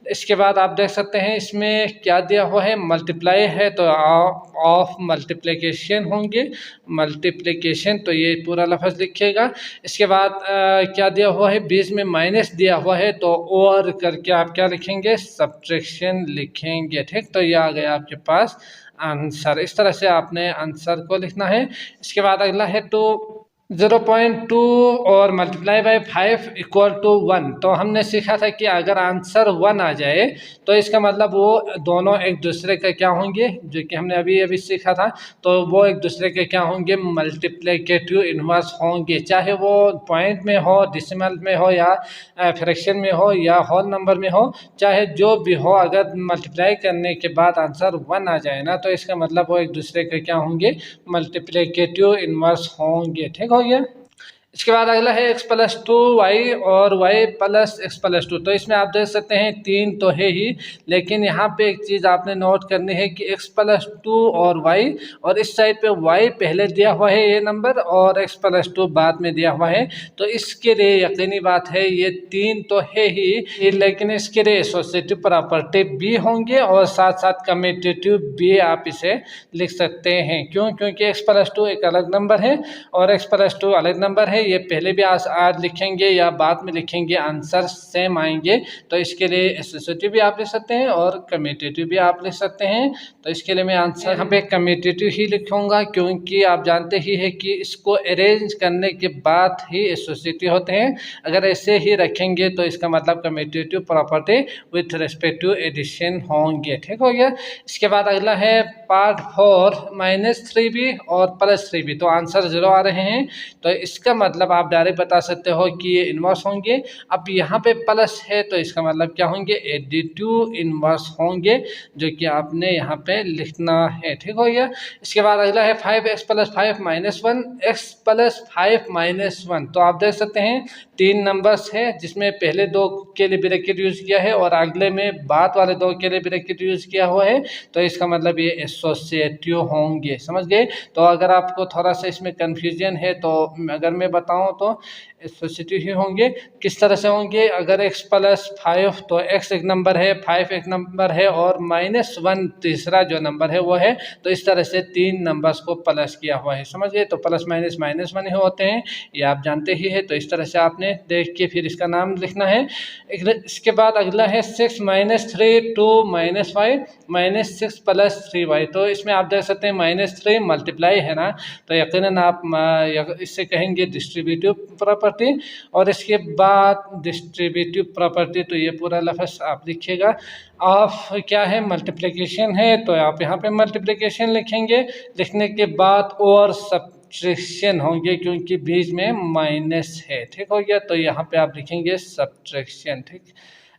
[SPEAKER 1] इसके बाद आप देख सकते हैं इसमें क्या दिया हुआ है, मल्टीप्लाई है तो ऑफ मल्टीप्लिकेशन होंगे, मल्टीप्लिकेशन। तो ये पूरा लफ्ज़ लिखिएगा। इसके बाद क्या दिया हुआ है, बीच में माइनस दिया हुआ है तो और करके आप क्या लिखेंगे, सब्ट्रैक्शन लिखेंगे। ठीक, तो ये आ गया आपके पास आंसर। इस तरह से आपने आंसर को लिखना है। इसके बाद अगला है 0.2 और मल्टीप्लाई बाय 5 इक्वल टू 1। तो हमने सीखा था कि अगर आंसर 1 आ जाए तो इसका मतलब वो दोनों एक दूसरे के क्या होंगे, जो कि हमने अभी सीखा था। तो वो एक दूसरे के क्या होंगे, मल्टीप्लिकेटिव इन्वर्स होंगे, चाहे वो पॉइंट में हो, डेसिमल में हो, या फ्रैक्शन में हो, या होल नंबर में हो, चाहे जो भी हो। अगर मल्टीप्लाई करने के बाद आंसर 1 आ जाए ना, तो इसका मतलब वो एक दूसरे के क्या होंगे, मल्टीप्लिकेटिव इन्वर्स होंगे। ठीक हो गया। इसके बाद अगला है x प्लस 2y और y प्लस एक्स प्लस 2। तो इसमें आप देख सकते हैं 3 तो है ही, लेकिन यहाँ पे एक चीज़ आपने नोट करनी है कि x प्लस 2 और y, और इस साइड पे y पहले दिया हुआ है ये नंबर, और x प्लस 2 बाद में दिया हुआ है। तो इसके लिए यकीनी बात है ये 3 तो है ही, लेकिन इसके लिए एसोसिएटिव प्रॉपर्टी भी होंगे और साथ साथ कम्यूटेटिव भी आप इसे लिख सकते हैं। क्यों? क्योंकि x प्लस 2 एक अलग नंबर है और x प्लस 2 अलग नंबर है। ये पहले भी आज लिखेंगे या बाद में लिखेंगे, आंसर सेम आएंगे। तो इसके लिए एसोसिएटिव भी आप लिख सकते हैं और कम्यूटेटिव भी आप लिख सकते हैं। तो इसके लिए मैं आंसर यहाँ पे कम्यूटेटिव ही लिखूंगा, क्योंकि आप जानते ही है कि इसको अरेंज करने के बाद ही एसोसिएटिव होते हैं। अगर ऐसे ही रखेंगे तो इसका मतलब commutative property with respective addition होंगे। ठीक हो गया। इसके बाद अगला है पार्ट 4 -3b और +3b। तो आंसर 0 आ रहे हैं, तो इसका मतलब आप डायरेक्ट बता सकते हो कि ये इन्वर्स होंगे। अब यहाँ पे प्लस है तो इसका मतलब क्या होंगे, एडिटिव इन्वर्स होंगे, जो कि आपने यहाँ पे लिखना है। ठीक हो गया। इसके बाद अगला है 5x + 5 - 1 x + 5 - 1। तो आप देख सकते हैं 3 नंबर्स है, जिसमें पहले 2 के लिए ब्रैकेट यूज किया है और अगले में बाद वाले 2 के लिए ब्रैकेट यूज किया हुआ है। तो इसका मतलब ये एसोसिएटिव होंगे। समझ गए? तो अगर आपको थोड़ा सा इसमें कन्फ्यूजन है तो अगर मैं बताऊं तो एसोसिएटिव ही होंगे। किस तरह से होंगे, अगर x + 5 तो x एक नंबर है, 5 एक नंबर है और -1 तीसरा जो नंबर है वो है। तो इस तरह से 3 नंबर्स को प्लस किया हुआ है। समझ गए? तो प्लस माइनस -1 ही होते हैं, ये आप जानते ही है। तो इस तरह से आपने देख के फिर इसका नाम लिखना है। इसके बाद अगला है 6 - 3 2 - 5 -6 + 3y। तो इसमें आप देख सकते हैं -3 मल्टीप्लाई है ना, तो यकीनन आप इससे कहेंगे डिस्ट्रीब्यूटिव प्रॉपर्टी। और इसके बाद डिस्ट्रीब्यूटिव प्रॉपर्टी, तो ये पूरा लफ्ज़ आप लिखिएगा। ऑफ क्या है, मल्टीप्लिकेशन है, तो आप यहाँ पे मल्टीप्लिकेशन लिखेंगे। लिखने के बाद और सब्ट्रैक्शन होंगे, क्योंकि बीच में माइनस है। ठीक हो गया। तो यहाँ पे आप लिखेंगे सब्ट्रैक्शन। ठीक।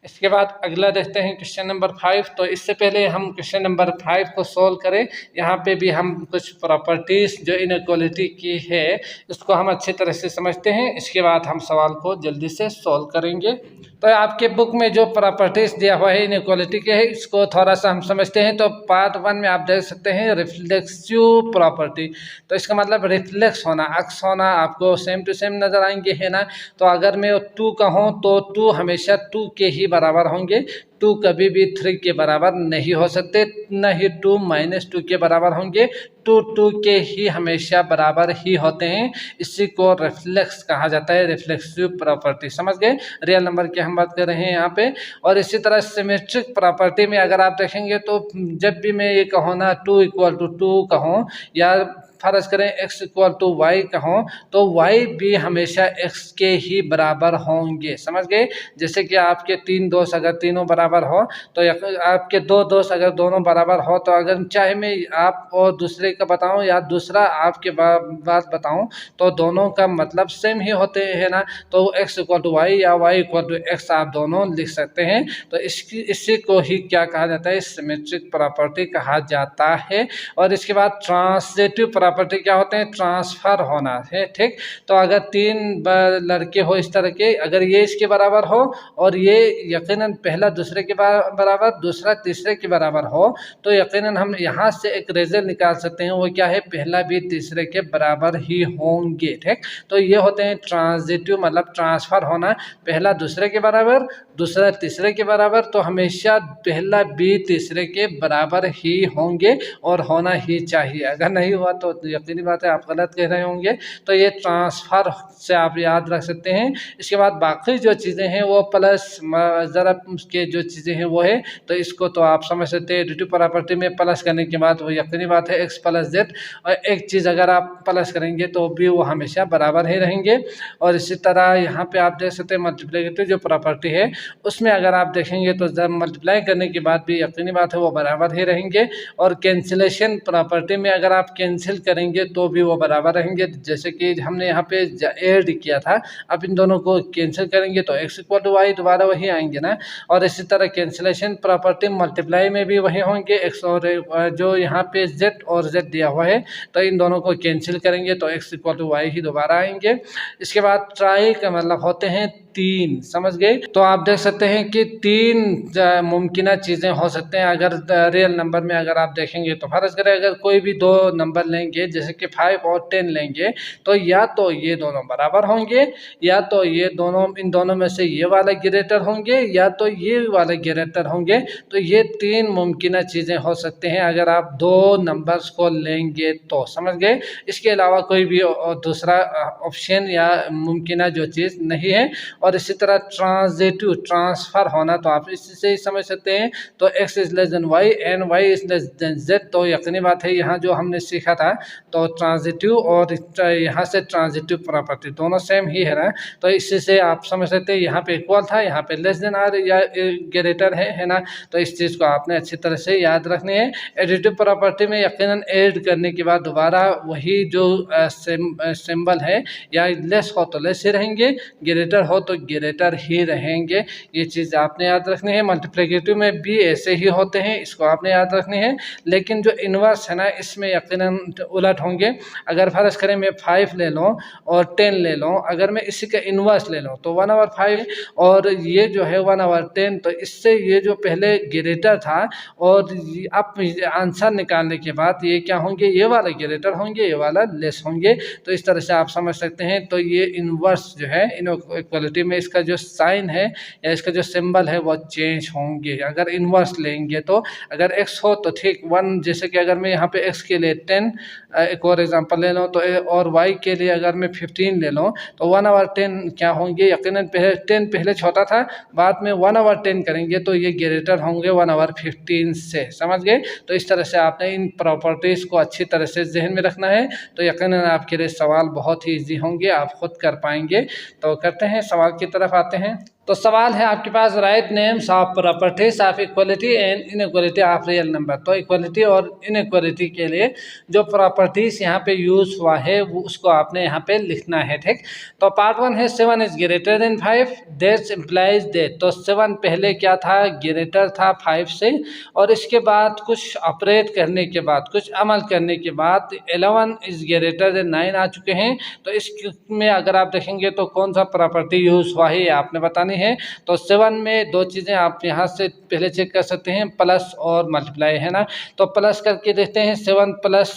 [SPEAKER 1] इसके बाद अगला देखते हैं क्वेश्चन नंबर 5। तो इससे पहले हम क्वेश्चन नंबर 5 को सोल्व करें, यहाँ पे भी हम कुछ प्रॉपर्टीज़ जो इनइक्वालिटी की है इसको हम अच्छी तरह से समझते हैं। इसके बाद हम सवाल को जल्दी से सोल्व करेंगे। तो आपके बुक में जो प्रॉपर्टीज़ दिया हुआ है इनइक्वालिटी के है, इसको थोड़ा सा हम समझते हैं। तो पार्ट 1 में आप देख सकते हैं रिफ्लेक्सिव प्रॉपर्टी। तो इसका मतलब रिफ्लेक्स होना, अक्स होना, आपको सेम टू सेम नज़र आएंगे, है ना। तो अगर मैं 2 कहूँ तो 2 हमेशा 2 के ही बराबर होंगे। 2 कभी भी 3 के बराबर नहीं हो सकते, न ही 2 - 2 के बराबर होंगे। 2 के ही हमेशा बराबर ही होते हैं। इसी को रिफ्लेक्स कहा जाता है, रिफ्लेक्सिव प्रॉपर्टी। समझ गए? रियल नंबर की हम बात कर रहे हैं यहाँ पे। और इसी तरह सिमेट्रिक प्रॉपर्टी में अगर आप देखेंगे तो जब भी मैं ये कहूँ ना 2 = 2 कहूँ या फर्ज करें x इक्वल टू वाई का हो तो y भी हमेशा x के ही बराबर होंगे। समझ गए? जैसे कि आपके 3 दोस्त अगर तीनों बराबर हो तो आपके 2 दोस्त अगर दोनों बराबर हो तो अगर चाहे मैं आप और दूसरे का बताऊं या दूसरा आपके बात बताऊं तो दोनों का मतलब सेम ही होते हैं ना। तो x इक्वल टू वाई या y इक्वल टू एक्स आप दोनों लिख सकते हैं। तो इसी को ही क्या कहा जाता है? सिमेट्रिक प्रॉपर्टी कहा जाता है। और इसके बाद ट्रांजिटिव प्रॉपर्टी क्या होते हैं? ट्रांसफर होना है। ठीक, तो अगर 3 लड़के हो इस तरह के, अगर ये इसके बराबर हो और ये यकीनन पहला दूसरे के बराबर, दूसरा तीसरे के बराबर हो तो यकीनन हम यहाँ से एक रिजल्ट निकाल सकते हैं। वो क्या है? पहला भी तीसरे के बराबर ही होंगे। ठीक, तो ये होते हैं ट्रांजिटिव, मतलब ट्रांसफर होना, पहला दूसरे के बराबर, दूसरा तीसरे के बराबर। तो हमेशा पहला भी तीसरे के बराबर ही होंगे और होना ही चाहिए। अगर नहीं हुआ तो यकीनी बात है आप गलत कह रहे होंगे। तो ये ट्रांसफर से आप याद रख सकते हैं। इसके बाद बाकी जो चीज़ें हैं वो प्लस ज़रा के जो चीज़ें हैं वो है, तो इसको तो आप समझ सकते हैं। एडिटिव प्रॉपर्टी में प्लस करने के बाद वो यकीनी बात है x प्लस जेड, और एक चीज़ अगर आप प्लस करेंगे तो भी वो हमेशा बराबर ही रहेंगे। और इसी तरह यहाँ पे आप देख सकते हैं मल्टीप्लिकेटिव जो प्रॉपर्टी है उसमें अगर आप देखेंगे तो जब मल्टीप्लाई करने के बाद भी यकीनी बात है वो बराबर ही रहेंगे। और कैंसिलेशन प्रॉपर्टी में अगर आप कैंसिल करेंगे तो भी वो बराबर रहेंगे। जैसे कि हमने यहाँ पे ऐड किया था, अब इन दोनों को कैंसिल करेंगे तो x इक्वल टू वाई दोबारा वही आएंगे ना। और इसी तरह कैंसिलेशन प्रॉपर्टी मल्टीप्लाई में भी वही होंगे, x और जो यहाँ पे z और z दिया हुआ है तो इन दोनों को कैंसिल करेंगे तो x इक्वल टू वाई ही दोबारा आएंगे। इसके बाद ट्राई का मतलब होते हैं 3। समझ गए? तो आप देख सकते हैं कि 3 मुमकिन चीज़ें हो सकते हैं अगर रियल नंबर में अगर आप देखेंगे तो। फर्ज करें अगर कोई भी 2 नंबर लेंगे जैसे कि 5 और 10 लेंगे तो या तो ये दोनों बराबर होंगे या तो ये दोनों, इन दोनों में से ये वाला ग्रेटर होंगे या तो ये वाला ग्रेटर होंगे। तो ये 3 मुमकिन चीज़ें हो सकते हैं अगर आप 2 नंबर्स को लेंगे तो। समझ गए? इसके अलावा कोई भी दूसरा ऑप्शन या मुमकिन जो चीज़ नहीं है। और इसी तरह ट्रांजिटिव ट्रांसफर होना तो आप इससे ही समझ सकते हैं। तो x is less than y and y is less than z, तो यकीनी बात है यहाँ जो हमने सीखा था तो ट्रांजिटिव और यहाँ से ट्रांजिटिव प्रॉपर्टी दोनों सेम ही है ना। तो इसी से आप समझ सकते हैं यहाँ पे इक्वल था, यहाँ पे लेस देन आर या ग्रेटर है ना। तो इस चीज़ को आपने अच्छी तरह से याद रखनी है। एडिटिव प्रॉपर्टी में यकीनन ऐड करने के बाद दोबारा वही जो सिंबल है या लेस हो तो लेस ही रहेंगे, ग्रेटर हो तो ग्रेटर ही रहेंगे। ये चीज़ आपने याद रखनी है। मल्टीप्लिकेटिव में भी ऐसे ही होते हैं, इसको आपने याद रखनी है। लेकिन जो इन्वर्स है ना इसमें यकीनन उलट होंगे। अगर फर्ज करें मैं 5 ले लूँ और 10 ले लूँ, अगर मैं इसी का इन्वर्स ले लूँ तो 1/5 और ये जो है 1/10, तो इससे ये जो पहले ग्रेटर था और अब आंसर निकालने के बाद ये क्या होंगे? ये वाला ग्रेटर होंगे, ये वाला लेस होंगे। तो इस तरह से आप समझ सकते हैं। तो ये इन्वर्स जो है इनइक्वालिटी में इसका जो साइन है या इसका जो सिंबल है वो चेंज होंगे अगर इन्वर्स लेंगे तो। अगर x हो तो ठीक 1, जैसे कि अगर मैं यहाँ पे x के लिए 10 एक और एग्जांपल ले लूँ तो, और y के लिए अगर मैं 15 ले लूँ तो 1/10 क्या होंगे? यकीनन पहले 10 पहले छोटा था, बाद में 1/10 करेंगे तो ये ग्रेटर होंगे 1/15 से। समझ गए? तो इस तरह से आपने इन प्रॉपर्टीज़ को अच्छी तरह से जहन में रखना है। तो यकीनन आपके लिए सवाल बहुत ही ईजी होंगे, आप खुद कर पाएंगे। तो करते हैं सवाल की तरफ आते हैं। तो सवाल है आपके पास, write names of properties of equality and inequality of real number. तो इक्वलिटी और इनइक्वालिटी के लिए जो प्रॉपर्टीज यहाँ पे यूज हुआ है वो उसको आपने यहाँ पे लिखना है। ठीक, तो पार्ट 1 है 7 is greater then 5, that implies that. तो 7 पहले क्या था? ग्रेटर था 5 से, और इसके बाद कुछ ऑपरेट करने के बाद, कुछ अमल करने के बाद 11 इज ग्रेटर देन 9 आ चुके हैं। तो इसमें अगर आप देखेंगे तो कौन सा प्रॉपर्टी यूज हुआ है आपने बतानी है। तो 7 में 2 चीज़ें आप यहाँ से पहले चेक कर सकते हैं, प्लस और मल्टीप्लाई है ना। तो प्लस करके देखते हैं 7 प्लस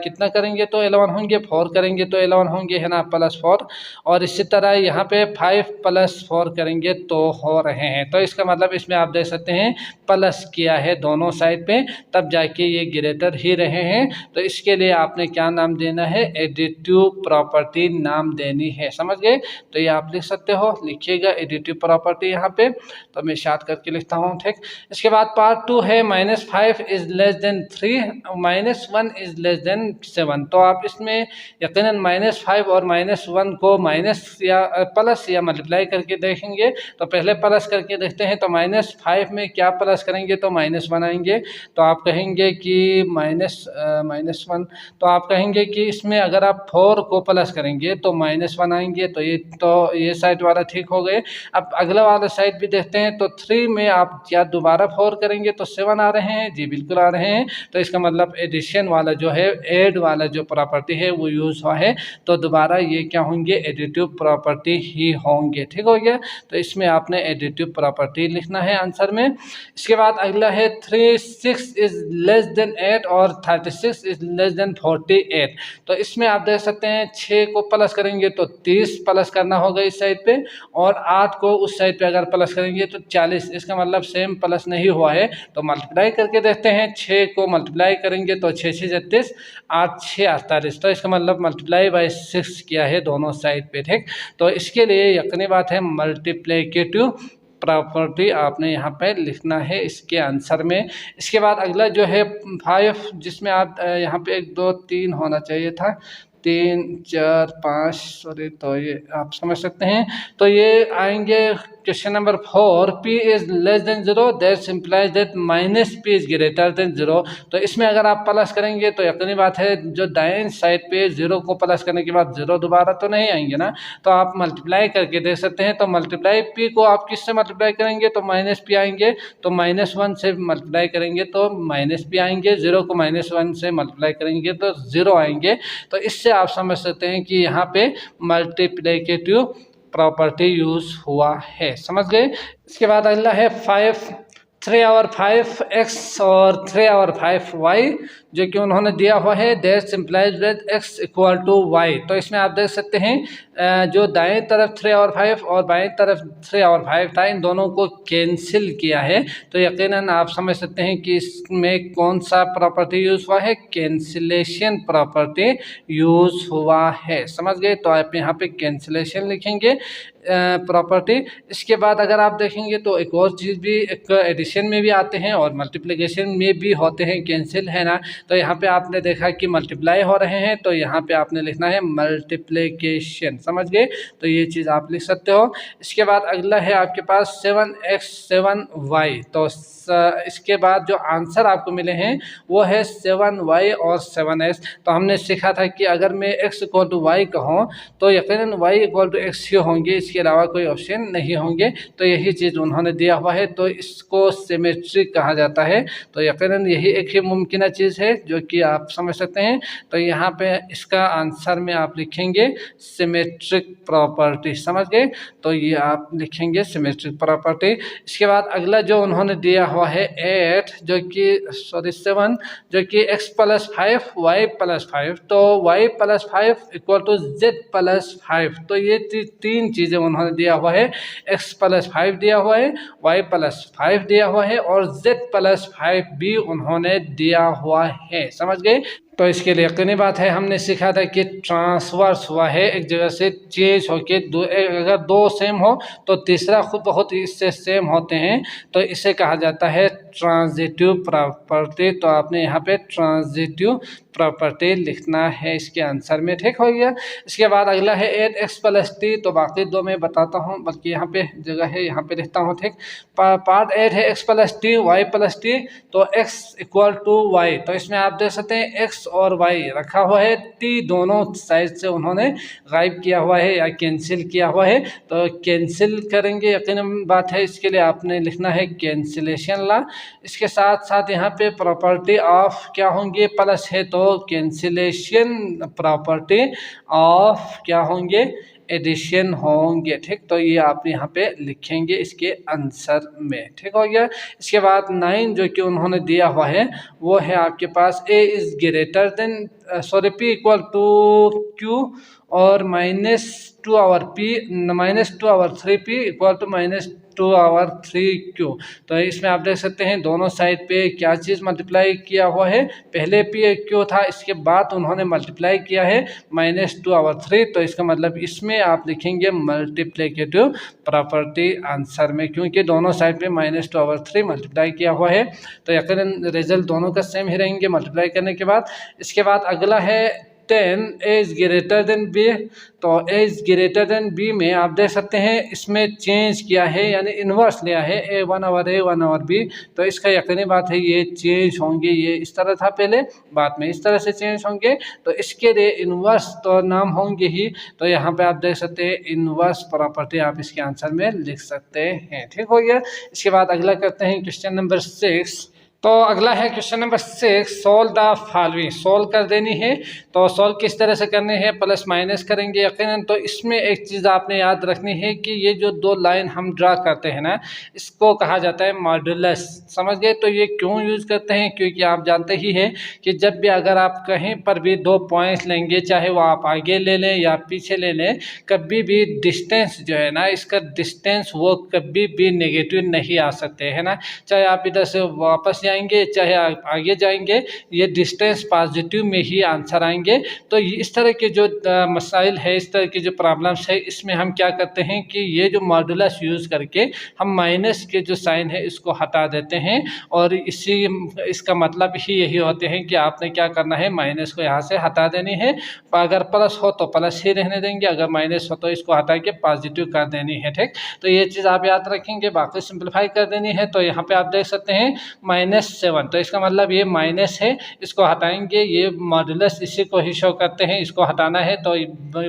[SPEAKER 1] कितना करेंगे तो 11 होंगे, 4 करेंगे तो 11 होंगे है ना, +4। और इसी तरह यहाँ पे 5 + 4 करेंगे तो हो रहे हैं। तो इसका मतलब इसमें आप देख सकते हैं प्लस किया है दोनों साइड पे, तब जाके ये ग्रेटर ही रहे हैं। तो इसके लिए आपने क्या नाम देना है? एडिटिव प्रॉपर्टी नाम देनी है। समझ गए? तो ये आप लिख सकते हो, लिखिएगा एडिटिव एडिटिव प्रॉपर्टी यहाँ पे, तो मैं शार्ट करके लिखता हूँ, ठीक। इसके बाद पार्ट 2 है -5 is less then 3, -1 is less then 7। तो आप इसमें यकीनन -5 और -1 को माइनस या प्लस या मल्टीप्लाई करके देखेंगे। तो पहले प्लस करके देखते हैं, तो -5 में क्या प्लस करेंगे तो -1 आएंगे। तो आप कहेंगे कि -1, तो आप कहेंगे कि इसमें अगर आप 4 को प्लस करेंगे तो -1 आएंगे। तो ये साइड वाला ठीक हो गए। अब अगला वाला साइड भी देखते हैं। तो 3 में आप क्या दोबारा 4 करेंगे तो 7 आ रहे हैं, जी बिल्कुल आ रहे हैं। तो इसका मतलब एडिशन वाला जो है, ऐड वाला जो प्रॉपर्टी है वो यूज़ हुआ है। तो दोबारा ये क्या होंगे, एडिटिव प्रॉपर्टी ही होंगे, ठीक हो गया। तो इसमें आपने एडिटिव प्रॉपर्टी लिखना है आंसर में। इसके बाद अगला है 36 इज लेस देन 8 और 36 इज लेस देन 48। तो इसमें आप देख सकते हैं 6 को प्लस करेंगे तो 30 प्लस करना होगा इस साइड पे, और 8 को उस साइड पे अगर प्लस करेंगे तो 40। इसका मतलब सेम प्लस नहीं हुआ है। तो मल्टीप्लाई करके देखते हैं, 6 को मल्टीप्लाई करेंगे तो 6 6 36, 8 6 48। तो इसका मतलब मल्टीप्लाई बाय 6 किया है दोनों साइड पे, ठीक। तो इसके लिए यकीनी बात है मल्टीप्लिकेटिव प्रॉपर्टी आपने यहाँ पे लिखना है इसके आंसर में। इसके बाद अगला जो है 5, जिसमें आप यहाँ पे 1 2 3 होना चाहिए था, 3 4 5, सॉरी, तो ये आप समझ सकते हैं। तो ये आएंगे question number 4, P is less then 0 that simplifies that -P is greater then 0। तो इसमें अगर आप प्लस करेंगे तो यकीनी बात है जो दाएं साइड पे 0 को प्लस करने के बाद 0 दोबारा तो नहीं आएंगे ना। तो आप मल्टीप्लाई करके देख सकते हैं। तो मल्टीप्लाई P को आप किससे मल्टीप्लाई करेंगे तो -P आएंगे। तो -1 से मल्टीप्लाई करेंगे तो -P आएंगे, 0 को -1 से मल्टीप्लाई करेंगे तो 0 आएंगे। तो इससे आप समझ सकते हैं कि यहाँ पे मल्टीप्लिकेटिव प्रॉपर्टी यूज हुआ है, समझ गए। इसके बाद अगला है 5, 3 और 5x और 3 और 5y, जो कि उन्होंने दिया हुआ है that simplifies that x equal to y। तो इसमें आप देख सकते हैं जो दाएं तरफ 3 और 5 और बाएं तरफ 3 और 5 था, इन दोनों को कैंसिल किया है। तो यकीनन आप समझ सकते हैं कि इसमें कौन सा प्रॉपर्टी यूज़ हुआ है, कैंसिलेशन प्रॉपर्टी यूज़ हुआ है, समझ गए। तो आप यहाँ पे कैंसिलेशन लिखेंगे प्रॉपर्टी। इसके बाद अगर आप देखेंगे तो एक और चीज़ भी, एक एडिशन में भी आते हैं और मल्टीप्लिकेशन में भी होते हैं कैंसिल, है ना। तो यहाँ पे आपने देखा कि मल्टीप्लाई हो रहे हैं, तो यहाँ पे आपने लिखना है मल्टीप्लिकेशन, समझ गए। तो ये चीज़ आप लिख सकते हो। इसके बाद अगला है आपके पास 7x 7y। तो इसके बाद जो आंसर आपको मिले हैं वो है 7y और 7x। तो हमने सीखा था कि अगर मैं x इक्वल टू y कहूँ तो यकीनन y इक्वल टू x ही होंगे, इसके अलावा कोई ऑप्शन नहीं होंगे। तो यही चीज़ उन्होंने दिया हुआ है, तो इसको सिमेट्रिक कहा जाता है। तो यकीनन यही एक ही मुमकिन चीज़ है जो कि आप समझ सकते हैं। तो यहाँ पे इसका आंसर में आप लिखेंगे सिमेट्रिक प्रॉपर्टी, समझ गए। तो ये आप लिखेंगे सिमेट्रिक प्रॉपर्टी। इसके बाद अगला जो उन्होंने दिया हुआ है 8 जो कि 7 जो कि x + 5 y + 5। तो y + 5 इक्वल टू z + 5। तो ये 3 चीज़ें उन्होंने दिया हुआ है, x + 5 दिया हुआ है, y + 5 दिया हुआ है और z + 5 भी उन्होंने दिया हुआ है, समझ गए। तो इसके लिए यकीनी बात है, हमने सीखा था कि ट्रांसवर्स हुआ है, एक जगह से चेंज होके अगर 2 सेम हो तो तीसरा खुद बहुत इससे सेम होते हैं, तो इसे कहा जाता है ट्रांजिटिव प्रॉपर्टी। तो आपने यहाँ पे ट्रांजिटिव प्रॉपर्टी लिखना है इसके आंसर में, ठीक हो गया। इसके बाद अगला है 8x + t। तो बाकी 2 मैं बताता हूँ, बल्कि यहाँ पे जगह है, यहाँ पे लिखता हूँ, ठीक। पार्ट 8 है x + t y + t। तो x इक्वल टू y। तो इसमें आप देख सकते हैं x और y रखा हुआ है, t दोनों साइड से उन्होंने गायब किया हुआ है या कैंसिल किया हुआ है। तो कैंसिल करेंगे, यकीनन बात है, इसके लिए आपने लिखना है कैंसिलेशन लॉ। इसके साथ साथ यहाँ पे प्रॉपर्टी ऑफ क्या होंगे, प्लस है तो कैंसिलेशन प्रॉपर्टी ऑफ क्या होंगे, एडिशन होंगे, ठीक। तो ये आप यहाँ पे लिखेंगे इसके आंसर में, ठीक हो गया। इसके बाद 9 जो कि उन्होंने दिया हुआ है वो है आपके पास a is greater than P equal to Q और -2 over p -2 over 3p equal to -2 over 3q। तो इसमें आप देख सकते हैं दोनों साइड पे क्या चीज़ मल्टीप्लाई किया हुआ है, पहले p q था, इसके बाद उन्होंने मल्टीप्लाई किया है -2 आवर 3। तो इसका मतलब इसमें आप लिखेंगे मल्टीप्लिकेटिव प्रॉपर्टी आंसर में, क्योंकि दोनों साइड पे -2 आवर 3 मल्टीप्लाई किया हुआ है। तो यकीनन रिजल्ट दोनों का सेम ही रहेंगे मल्टीप्लाई करने के बाद। इसके बाद अगला है 10 इज ग्रेटर देन बी। तो a is greater than b में आप देख सकते हैं इसमें चेंज किया है, यानी इन्वर्स लिया है, ए 1 आवर ए 1 आवर बी। तो इसका यकीनी बात है ये चेंज होंगे, ये इस तरह था पहले, बाद में इस तरह से चेंज होंगे। तो इसके लिए इन्वर्स तो नाम होंगे ही। तो यहाँ पे आप देख सकते हैं इन्वर्स प्रॉपर्टी आप इसके आंसर में लिख सकते हैं। ठीक हो गया। इसके बाद अगला करते हैं क्वेश्चन नंबर 6। तो अगला है question number 6, solve the following. Solve कर देनी है। तो सोल्व किस तरह से करने हैं, प्लस माइनस करेंगे यकीनन। तो इसमें एक चीज़ आपने याद रखनी है कि ये जो दो लाइन हम ड्रा करते हैं ना, इसको कहा जाता है मॉडुलस। समझ गए। तो ये क्यों यूज़ करते हैं, क्योंकि आप जानते ही हैं कि जब भी अगर आप कहीं पर भी दो पॉइंट्स लेंगे, चाहे वो आप आगे ले लें या पीछे ले लें, कभी भी डिस्टेंस जो है ना, इसका डिस्टेंस वो कभी भी नेगेटिव नहीं आ सकते, है ना। चाहे आप इधर से वापस जाएंगे, चाहे आप आगे जाएंगे, ये डिस्टेंस पॉजिटिव में ही आंसर आएंगे। तो इस तरह के जो मसाइल है, इस तरह की जो प्रॉब्लम्स है, इसमें हम क्या करते हैं कि ये जो मॉडुलस यूज़ करके हम माइनस के जो साइन है इसको हटा देते हैं। और इसका मतलब ही यही होते हैं कि आपने क्या करना है, माइनस को यहाँ से हटा देनी है। अगर प्लस हो तो प्लस ही रहने देंगे, अगर माइनस हो तो इसको हटा के पॉजिटिव कर देनी है। ठीक। तो ये चीज़ आप याद रखेंगे, बाकी सिंप्लीफाई कर देनी है। तो यहाँ पे आप देख सकते हैं -7। तो इसका मतलब ये माइनस है, इसको हटाएंगे, ये मॉडुलस इसी को ही शो करते हैं, इसको हटाना है। तो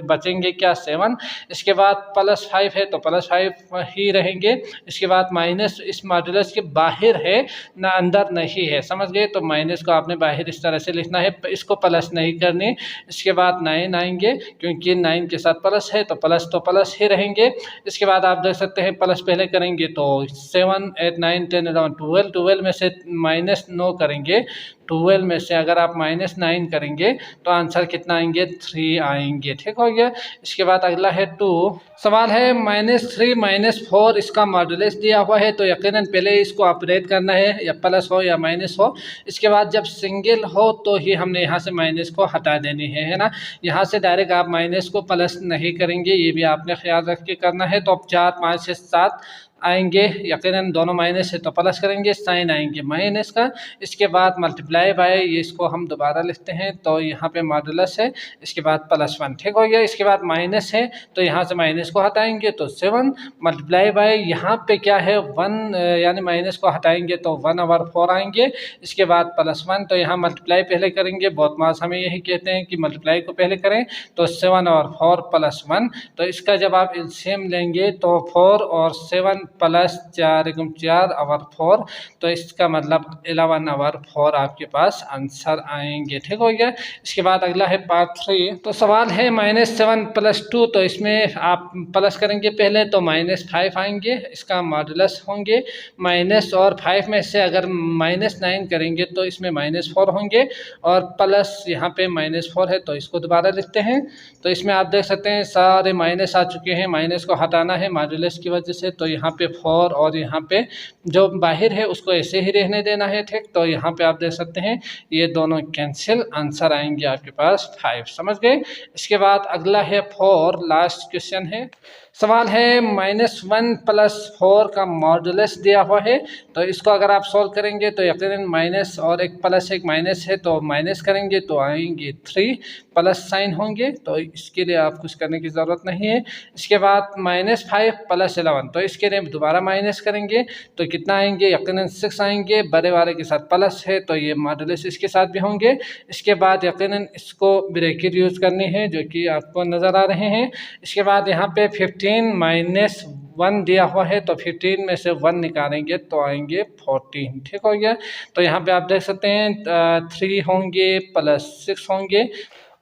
[SPEAKER 1] बचेंगे क्या, 7। इसके बाद +5 है तो +5 ही रहेंगे। इसके बाद माइनस इस मॉडुलस के बाहर है ना, अंदर नहीं है। समझ गए। तो माइनस को आपने बाहर इस तरह से लिखना है, इसको प्लस नहीं करनी। इसके बाद 9 आएंगे, क्योंकि 9 के साथ प्लस है तो प्लस ही रहेंगे। इसके बाद आप देख सकते हैं प्लस पहले करेंगे तो 7 8 9 10 11 12 में से -9 करेंगे। 12 में से अगर आप -9 करेंगे तो आंसर कितना आएंगे, 3 आएंगे। ठीक हो गया। इसके बाद अगला है 2। सवाल है -3 -4 इसका मॉडुलस दिया हुआ है। तो यकीनन पहले इसको ऑपरेट करना है, या प्लस हो या माइनस हो। इसके बाद जब सिंगल हो तो ही हमने यहाँ से माइनस को हटा देनी है ना। यहाँ से डायरेक्ट आप माइनस को प्लस नहीं करेंगे, ये भी आपने ख्याल रख के करना है। तो अब 4 5 से 7 आएंगे, यकीनन दोनों माइनस है तो प्लस करेंगे, साइन आएंगे माइनस का। इसके बाद मल्टीप्लाई बाय, ये इसको हम दोबारा लिखते हैं, तो यहाँ पे मॉडुलस है, इसके बाद +1। ठीक हो गया। इसके बाद माइनस है तो यहाँ से माइनस को हटाएंगे तो 7 मल्टीप्लाई बाय, यहाँ पे क्या है 1, यानी माइनस को हटाएंगे तो 1/4 आएंगे। इसके बाद +1, तो यहाँ मल्टीप्लाई पहले करेंगे, बहुत मास हमें यही कहते हैं कि मल्टीप्लाई को पहले करें। तो 7/4 +1, तो इसका जब आप एलसीएम लेंगे तो 4 और 7 +4 4/4, तो इसका मतलब 11/4 आपके पास आंसर आएंगे। ठीक हो गया। इसके बाद अगला है पार्ट 3। तो सवाल है -7 + 2। तो इसमें आप प्लस करेंगे पहले तो -5 आएंगे, इसका मॉडुलस होंगे। माइनस और 5 में से अगर -9 करेंगे तो इसमें -4 होंगे, और प्लस यहाँ पे -4 है तो इसको दोबारा लिखते हैं। तो इसमें आप देख सकते हैं सारे माइनस आ चुके हैं, माइनस को हटाना है मॉडुलस की वजह से। तो यहाँ पे 4 और यहाँ पे जो बाहर है उसको ऐसे ही रहने देना है। ठीक। तो यहाँ पे आप देख सकते हैं ये दोनों कैंसिल, आंसर आएंगे आपके पास 5। समझ गए। इसके बाद अगला है 4, लास्ट क्वेश्चन है। सवाल है -1 + 4 का मॉडुलस दिया हुआ है। तो इसको अगर आप सॉल्व करेंगे तो यकीनन माइनस और एक प्लस एक माइनस है, तो माइनस करेंगे तो आएंगे 3, प्लस साइन होंगे, तो इसके लिए आप कुछ करने की ज़रूरत नहीं है। इसके बाद -5 + 11, तो इसके लिए दोबारा माइनस करेंगे तो कितना आएंगे, यकीनन 6 आएंगे। बड़े वाले के साथ प्लस है तो ये मॉडुलस इसके साथ भी होंगे। इसके बाद यकीनन इसको ब्रैकेट यूज़ करनी है जो कि आपको नज़र आ रहे हैं। इसके बाद यहाँ पे 15 -1 दिया हुआ है, तो 15 में से 1 निकालेंगे तो आएंगे 14। ठीक हो गया। तो यहाँ पे आप देख सकते हैं 3 होंगे +6 होंगे,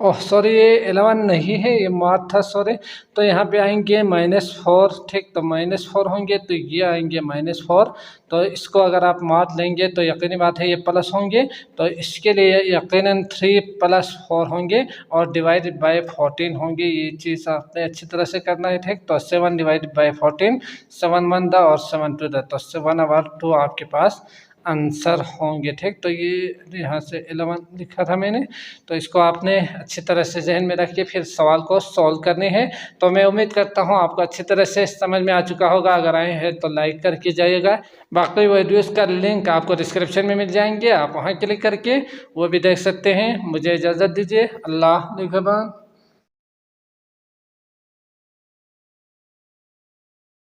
[SPEAKER 1] ओह सॉरी, ये 11 नहीं है, ये मार्क था, सॉरी। तो यहाँ पे आएंगे -4, ठीक। तो -4 होंगे तो ये आएंगे -4। तो इसको अगर आप मार्क लेंगे तो यकीनी बात है ये प्लस होंगे। तो इसके लिए यकीनन 3 + 4 होंगे और डिवाइडेड बाय 14 होंगे। ये चीज़ आपने अच्छी तरह से करना है, ठीक। तो 7 / 14, 7 1 दा और 7 2 दा, तो 7/2 आपके पास आंसर होंगे, ठीक। तो ये यहाँ से 11 लिखा था मैंने। तो इसको आपने अच्छी तरह से जहन में रख के फिर सवाल को सॉल्व करने हैं। तो मैं उम्मीद करता हूँ आपको अच्छी तरह से समझ में आ चुका होगा। अगर आए हैं तो लाइक करके जाइएगा। बाकी वीडियोस का लिंक आपको डिस्क्रिप्शन में मिल जाएंगे, आप वहाँ क्लिक करके वो भी देख सकते हैं। मुझे इजाज़त दीजिए। अल्लाह निगहबान।